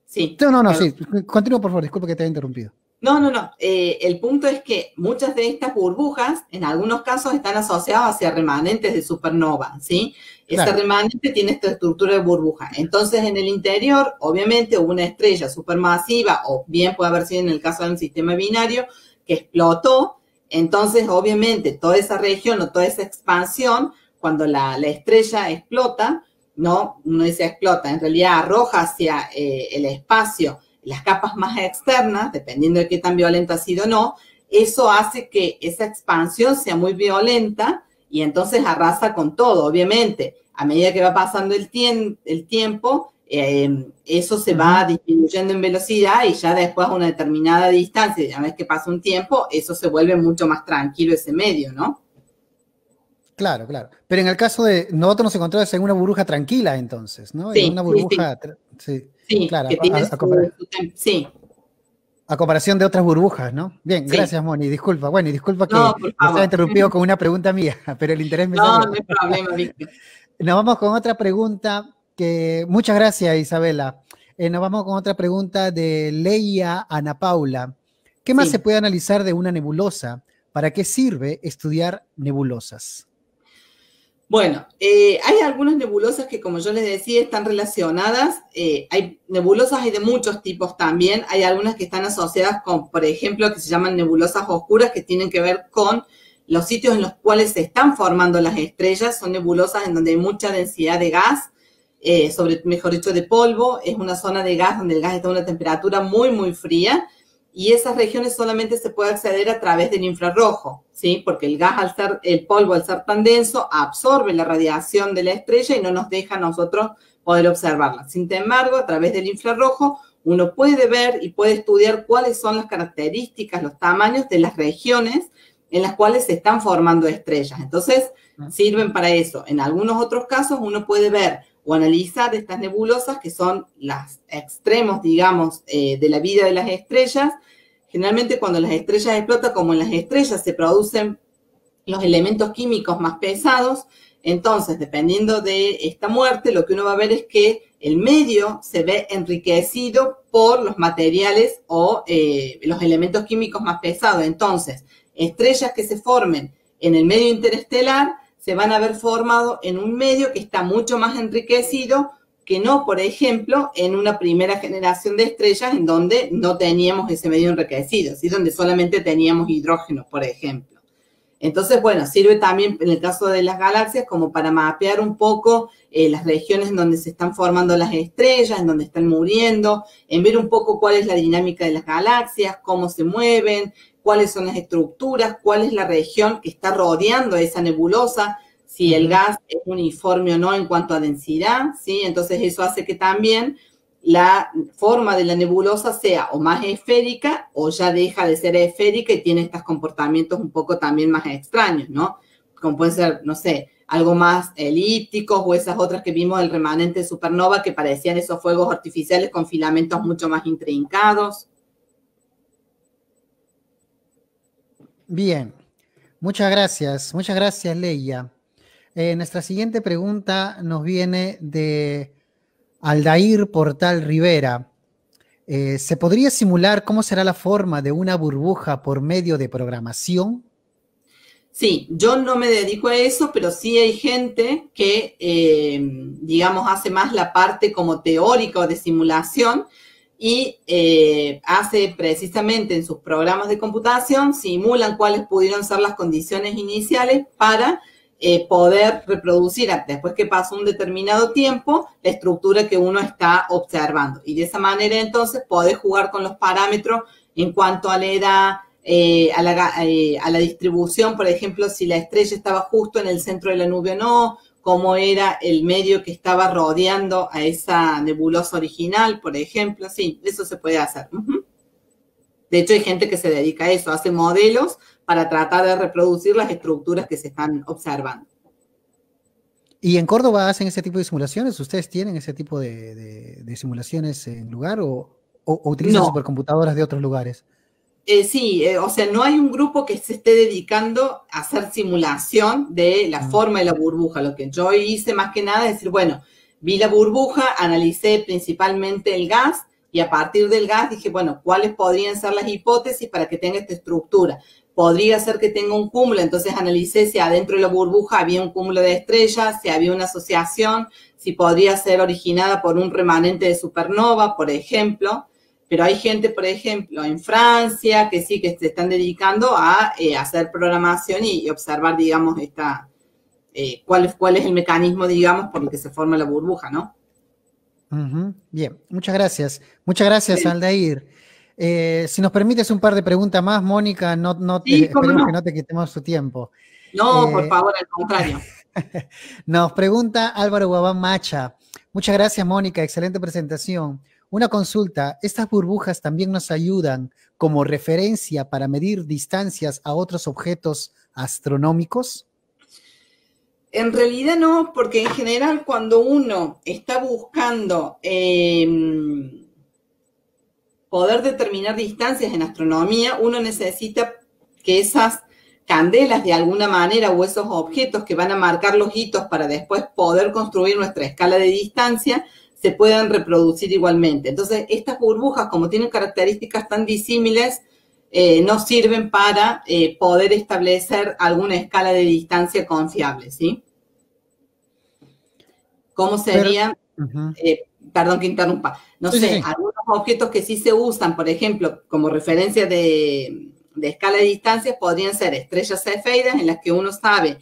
Sí. No, sí. Continúa, por favor, disculpa que te haya interrumpido. No. El punto es que muchas de estas burbujas, en algunos casos, están asociadas hacia remanentes de supernova, ¿sí? Claro. Ese remanente tiene esta estructura de burbuja. Entonces, en el interior, obviamente, una estrella supermasiva, o bien puede haber sido en el caso de un sistema binario, que explotó. Entonces, obviamente, toda esa región o toda esa expansión, cuando la estrella explota, ¿no? Uno dice explota, en realidad arroja hacia el espacio las capas más externas, dependiendo de qué tan violento ha sido o no, eso hace que esa expansión sea muy violenta y entonces arrasa con todo, obviamente. A medida que va pasando el tiempo, eso se va disminuyendo en velocidad y ya después a una determinada distancia, ya ves que pasa un tiempo, eso se vuelve mucho más tranquilo ese medio, ¿no? Claro. Pero en el caso de nosotros nos encontramos en una burbuja tranquila, entonces, ¿no? Sí, en una burbuja, sí, claro. Sí. A comparación de otras burbujas, ¿no? Bien, gracias, Moni. Disculpa. Bueno, y disculpa que estaba interrumpido con una pregunta mía, pero el interés me salió. No hay problema, Víctor. Nos vamos con otra pregunta que... Muchas gracias, Isabela. Nos vamos con otra pregunta de Leia Ana Paula. ¿Qué más se puede analizar de una nebulosa? ¿Para qué sirve estudiar nebulosas? Bueno, hay algunas nebulosas que, como yo les decía, están relacionadas. Hay nebulosas, hay de muchos tipos también. Hay algunas que están asociadas con, por ejemplo, que se llaman nebulosas oscuras, que tienen que ver con los sitios en los cuales se están formando las estrellas. Son nebulosas en donde hay mucha densidad de gas, mejor dicho, de polvo. Es una zona de gas donde el gas está a una temperatura muy, muy fría. Y esas regiones solamente se puede acceder a través del infrarrojo, ¿sí? Porque el polvo al ser tan denso, absorbe la radiación de la estrella y no nos deja a nosotros poder observarla. Sin embargo, a través del infrarrojo, uno puede ver y puede estudiar cuáles son las características, los tamaños de las regiones en las cuales se están formando estrellas. Entonces, sirven para eso. En algunos otros casos, uno puede ver o analizar estas nebulosas, que son los extremos, digamos, de la vida de las estrellas. Generalmente cuando las estrellas explotan, como en las estrellas se producen los elementos químicos más pesados, entonces, dependiendo de esta muerte, lo que uno va a ver es que el medio se ve enriquecido por los materiales o los elementos químicos más pesados. Entonces, estrellas que se formen en el medio interestelar se van a haber formado en un medio que está mucho más enriquecido que no, por ejemplo, en una primera generación de estrellas en donde no teníamos ese medio enriquecido, ¿sí? Donde solamente teníamos hidrógeno, por ejemplo. Entonces, bueno, sirve también en el caso de las galaxias como para mapear un poco las regiones en donde se están formando las estrellas, en donde están muriendo, en ver un poco cuál es la dinámica de las galaxias, cómo se mueven, cuáles son las estructuras, cuál es la región que está rodeando a esa nebulosa, si el gas es uniforme o no en cuanto a densidad, ¿sí? Entonces eso hace que también la forma de la nebulosa sea o más esférica o ya deja de ser esférica y tiene estos comportamientos un poco también más extraños, ¿no? Como puede ser, no sé, algo más elípticos o esas otras que vimos del remanente de supernova que parecían esos fuegos artificiales con filamentos mucho más intrincados. Bien, muchas gracias, Leia. Nuestra siguiente pregunta nos viene de Aldair Portal Rivera. ¿Se podría simular cómo será la forma de una burbuja por medio de programación? Sí, yo no me dedico a eso, pero sí hay gente que, digamos, hace más la parte como teórica o de simulación y hace precisamente en sus programas de computación, simulan cuáles pudieron ser las condiciones iniciales para poder reproducir, después que pasó un determinado tiempo, la estructura que uno está observando. Y de esa manera, entonces, podés jugar con los parámetros en cuanto a la edad, a la distribución, por ejemplo, si la estrella estaba justo en el centro de la nube o no, cómo era el medio que estaba rodeando a esa nebulosa original, por ejemplo. Sí, eso se puede hacer. De hecho, hay gente que se dedica a eso, hace modelos para tratar de reproducir las estructuras que se están observando. ¿Y en Córdoba hacen ese tipo de simulaciones? ¿Ustedes tienen ese tipo de simulaciones en lugar o utilizan supercomputadoras de otros lugares? Sí, o sea, no hay un grupo que se esté dedicando a hacer simulación de la forma de la burbuja. Lo que yo hice más que nada es decir, bueno, vi la burbuja, analicé principalmente el gas y a partir del gas dije, bueno, ¿cuáles podrían ser las hipótesis para que tenga esta estructura? Podría ser que tenga un cúmulo, entonces analicé si adentro de la burbuja había un cúmulo de estrellas, si había una asociación, si podría ser originada por un remanente de supernova, por ejemplo. Pero hay gente, por ejemplo, en Francia, que sí que se están dedicando a hacer programación y observar, digamos, cuál es el mecanismo, digamos, por el que se forma la burbuja, ¿no? Bien, muchas gracias. Muchas gracias, Aldair. Si nos permites un par de preguntas más, Mónica, esperemos que no te quitemos tu tiempo. No, por favor, al contrario. Nos pregunta Álvaro Guabán Macha. Muchas gracias, Mónica, excelente presentación. Una consulta, ¿estas burbujas también nos ayudan como referencia para medir distancias a otros objetos astronómicos? En realidad no, porque en general cuando uno está buscando poder determinar distancias en astronomía, uno necesita que esas candelas de alguna manera o esos objetos que van a marcar los hitos para después poder construir nuestra escala de distancia se puedan reproducir igualmente. Entonces, estas burbujas, como tienen características tan disímiles, no sirven para poder establecer alguna escala de distancia confiable, ¿sí? ¿Cómo serían? Perdón que interrumpa. No sé, algunos objetos que sí se usan, por ejemplo, como referencia de escala de distancia, podrían ser estrellas cefeidas, en las que uno sabe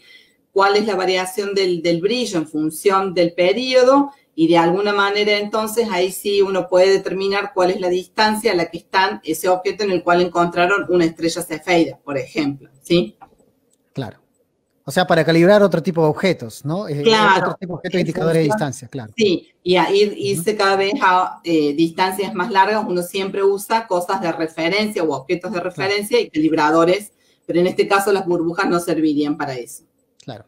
cuál es la variación del brillo en función del periodo, y de alguna manera entonces ahí sí uno puede determinar cuál es la distancia a la que están ese objeto en el cual encontraron una estrella cefeida, por ejemplo, ¿sí? Claro. O sea, para calibrar otro tipo de objetos, ¿no? Claro. Otro tipo de objetos de indicadores de distancia, claro. Sí, y a irse cada vez a distancias más largas, uno siempre usa cosas de referencia o objetos de referencia y calibradores, pero en este caso las burbujas no servirían para eso. Claro.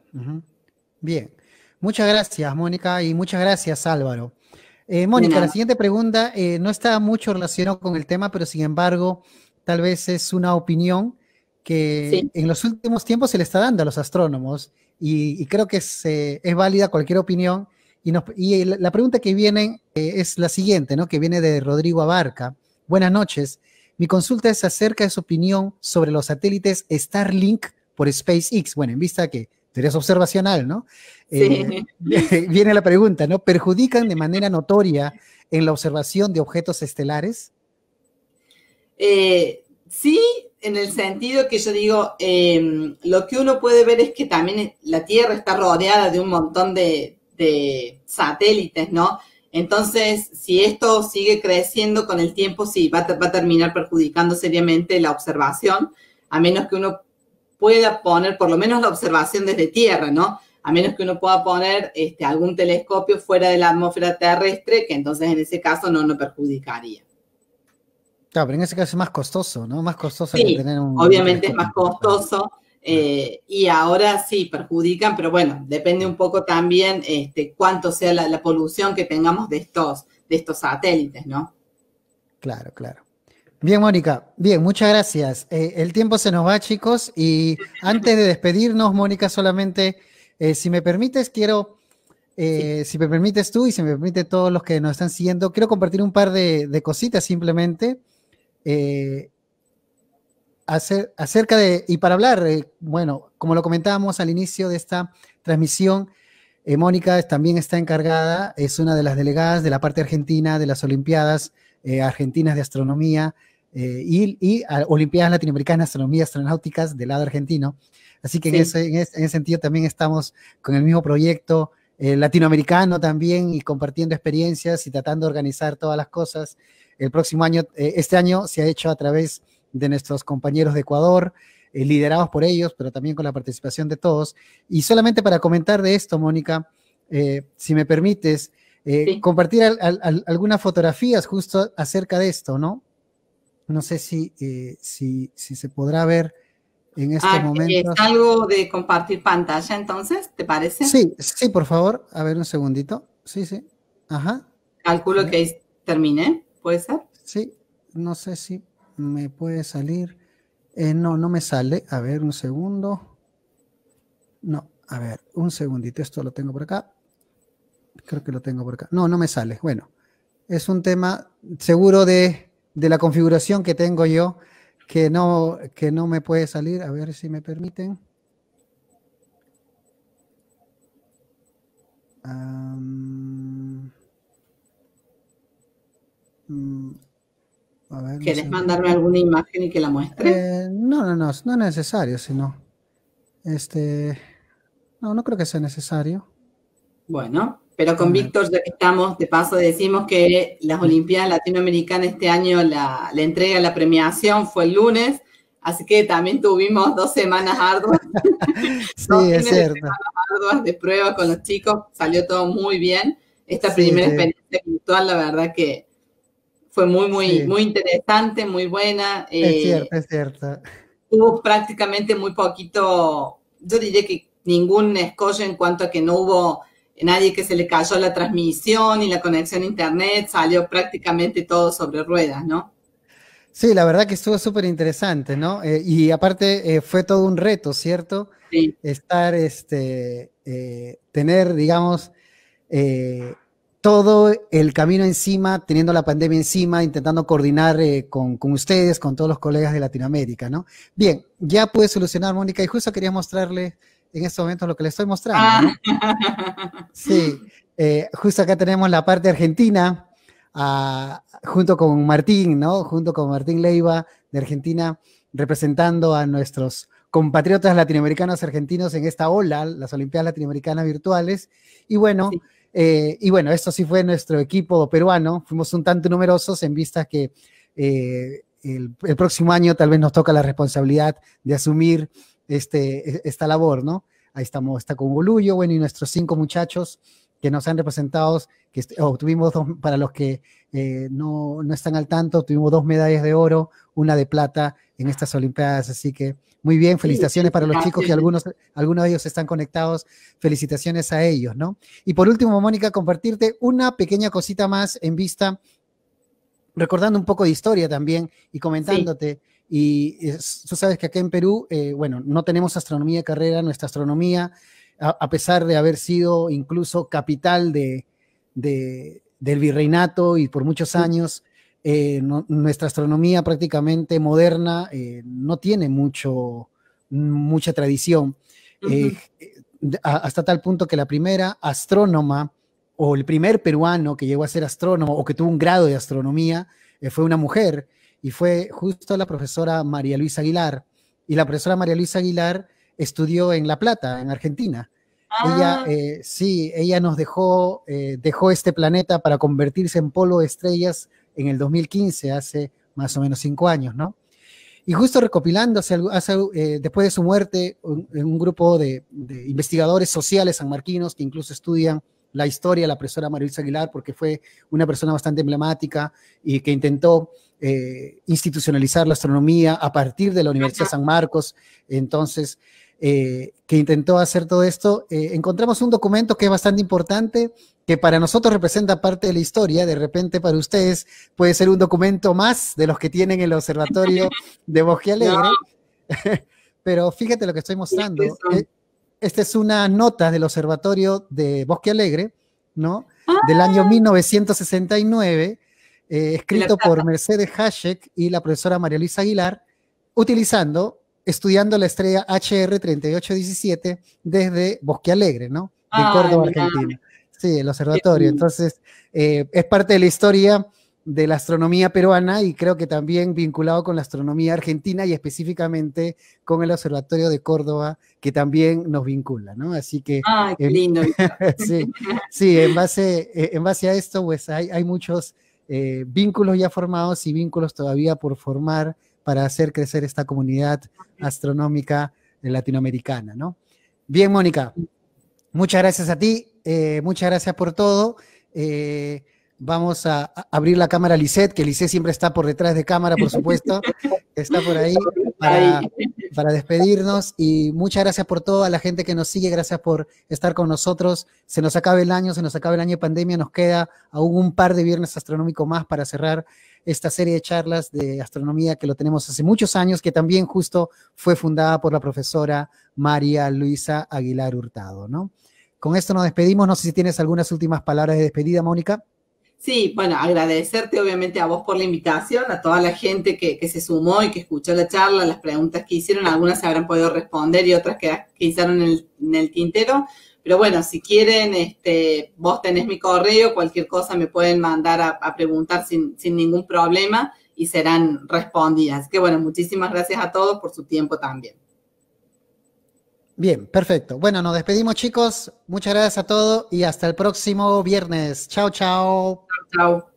Bien. Muchas gracias, Mónica, y muchas gracias, Álvaro. Mónica, la siguiente pregunta no está mucho relacionada con el tema, pero sin embargo, tal vez es una opinión que en los últimos tiempos se le está dando a los astrónomos, y creo que es válida cualquier opinión. Y la pregunta que viene es la siguiente, ¿no? Que viene de Rodrigo Abarca. Buenas noches. Mi consulta es acerca de su opinión sobre los satélites Starlink por SpaceX. Bueno, en vista que tú eres observacional, ¿no? Viene la pregunta, ¿no? ¿Perjudican de manera notoria en la observación de objetos estelares? Sí, en el sentido que yo digo, lo que uno puede ver es que también la Tierra está rodeada de un montón de satélites, ¿no? Entonces, si esto sigue creciendo con el tiempo, sí, va a terminar perjudicando seriamente la observación, a menos que uno pueda poner por lo menos la observación desde Tierra, ¿no? A menos que uno pueda poner algún telescopio fuera de la atmósfera terrestre, que entonces en ese caso no perjudicaría. Claro, pero en ese caso es más costoso, ¿no? Más costoso sí, que tener un obviamente es más costoso. Y ahora sí perjudican, pero bueno, depende un poco también cuánto sea la polución que tengamos de estos satélites, ¿no? Claro, claro. Bien, Mónica, bien, muchas gracias. El tiempo se nos va, chicos, y antes de despedirnos, Mónica, solamente, si me permites, si me permites tú y si me permite todos los que nos están siguiendo, quiero compartir un par de cositas simplemente. Acerca de, y para hablar, bueno, como lo comentábamos al inicio de esta transmisión, Mónica también está encargada, es una de las delegadas de la parte argentina de las Olimpiadas Argentinas de Astronomía y Olimpiadas Latinoamericanas de Astronomía y Astronáuticas del lado argentino. Así que en ese sentido también estamos con el mismo proyecto latinoamericano también, y compartiendo experiencias y tratando de organizar todas las cosas. El próximo año, este año se ha hecho a través de nuestros compañeros de Ecuador, liderados por ellos, pero también con la participación de todos. Y solamente para comentar de esto, Mónica, si me permites, compartir algunas fotografías justo acerca de esto, ¿no? No sé si se podrá ver en estos momentos. ¿Es algo de compartir pantalla entonces, te parece? Sí, sí, por favor. A ver, un segundito. Sí, sí. Ajá. Calculo que ahí termine, ¿puede ser? Sí, no sé si me puede salir. No me sale. A ver, un segundo. No, a ver, un segundito. Esto lo tengo por acá. Creo que lo tengo por acá. No me sale. Bueno, es un tema seguro de la configuración que tengo yo que no me puede salir. A ver si me permiten. A ver, ¿Quieres mandarme alguna imagen y que la muestre? No es necesario, sino no creo que sea necesario. Bueno, pero con Víctor, ya que estamos, de paso decimos que las Olimpiadas Latinoamericanas este año, la entrega, la premiación fue el lunes, así que también tuvimos 2 semanas arduas. Sí, es cierto. Arduas de prueba con los chicos, salió todo muy bien. Esta primera experiencia virtual, la verdad que fue muy interesante, muy buena. Es cierto. Hubo prácticamente muy poquito, yo diría que ningún escollo en cuanto a que no hubo nadie que se le cayó la transmisión y la conexión a internet, salió prácticamente todo sobre ruedas, ¿no? Sí, la verdad que estuvo súper interesante, ¿no? Y aparte fue todo un reto, ¿cierto? Sí. Estar, tener, digamos, todo el camino encima, teniendo la pandemia encima, intentando coordinar con ustedes, con todos los colegas de Latinoamérica, ¿no? Bien, ya pude solucionar, Mónica, y justo quería mostrarle en este momento lo que le estoy mostrando, ¿no? Sí, justo acá tenemos la parte argentina, junto con Martín, ¿no? Junto con Martín Leiva de Argentina, representando a nuestros compatriotas latinoamericanos argentinos en esta ola, las Olimpiadas Latinoamericanas Virtuales. Y bueno, sí. Esto sí fue nuestro equipo peruano. Fuimos un tanto numerosos en vista que el próximo año tal vez nos toca la responsabilidad de asumir esta labor, ¿no? Ahí estamos, está con Bolullo, bueno, y nuestros 5 muchachos que nos han representado, tuvimos para los que no están al tanto, tuvimos 2 medallas de oro, una de plata en estas Olimpiadas, así que muy bien, felicitaciones para los chicos que algunos de ellos están conectados, felicitaciones a ellos, ¿no? Y por último, Mónica, compartirte una pequeña cosita más en vista, recordando un poco de historia también y comentándote, tú sabes que acá en Perú, bueno, no tenemos astronomía de carrera, nuestra astronomía, a pesar de haber sido incluso capital del virreinato y por muchos años, nuestra astronomía prácticamente moderna no tiene mucha tradición, hasta tal punto que la primera astrónoma o el primer peruano que llegó a ser astrónomo o que tuvo un grado de astronomía fue una mujer y fue justo la profesora María Luisa Aguilar. Y la profesora María Luisa Aguilar estudió en La Plata, en Argentina. Ella nos dejó este planeta para convertirse en polvo de estrellas en el 2015, hace más o menos 5 años, ¿no? Y justo recopilándose, después de su muerte, un grupo de investigadores sociales sanmarquinos que incluso estudian la historia de la profesora María Luisa Aguilar, porque fue una persona bastante emblemática y que intentó institucionalizar la astronomía a partir de la Universidad San Marcos. Entonces, que intentó hacer todo esto, encontramos un documento que es bastante importante, que para nosotros representa parte de la historia, de repente para ustedes puede ser un documento más de los que tienen el observatorio de Bosque Alegre, no. Pero fíjate lo que estoy mostrando. Esta es una nota del observatorio de Bosque Alegre, ¿no? Del año 1969, escrito por Mercedes Hashek y la profesora María Luisa Aguilar, estudiando la estrella HR 3817 desde Bosque Alegre, ¿no? De Córdoba, Argentina. Sí, el observatorio. Entonces, es parte de la historia de la astronomía peruana y creo que también vinculado con la astronomía argentina y específicamente con el observatorio de Córdoba, que también nos vincula, ¿no? Así que... ¡Ay, qué lindo! sí, en base a esto, pues hay muchos vínculos ya formados y vínculos todavía por formar para hacer crecer esta comunidad astronómica latinoamericana, ¿no? Bien, Mónica, muchas gracias a ti, muchas gracias por todo. Vamos a abrir la cámara a Lisette, que Lisette siempre está por detrás de cámara, por supuesto, está por ahí para despedirnos. Y muchas gracias por todo a la gente que nos sigue, gracias por estar con nosotros. Se nos acaba el año de pandemia, nos queda aún un par de viernes astronómicos más para cerrar esta serie de charlas de astronomía que lo tenemos hace muchos años, que también justo fue fundada por la profesora María Luisa Aguilar Hurtado, ¿no? Con esto nos despedimos. No sé si tienes algunas últimas palabras de despedida, Mónica. Sí, bueno, agradecerte obviamente a vos por la invitación, a toda la gente que se sumó y que escuchó la charla, las preguntas que hicieron, algunas se habrán podido responder y otras que quedaron en el tintero. Pero bueno, si quieren, vos tenés mi correo, cualquier cosa me pueden mandar a preguntar sin ningún problema y serán respondidas. Así que bueno, muchísimas gracias a todos por su tiempo también. Bien, perfecto. Bueno, nos despedimos, chicos. Muchas gracias a todos y hasta el próximo viernes. Chao, chao. Chao.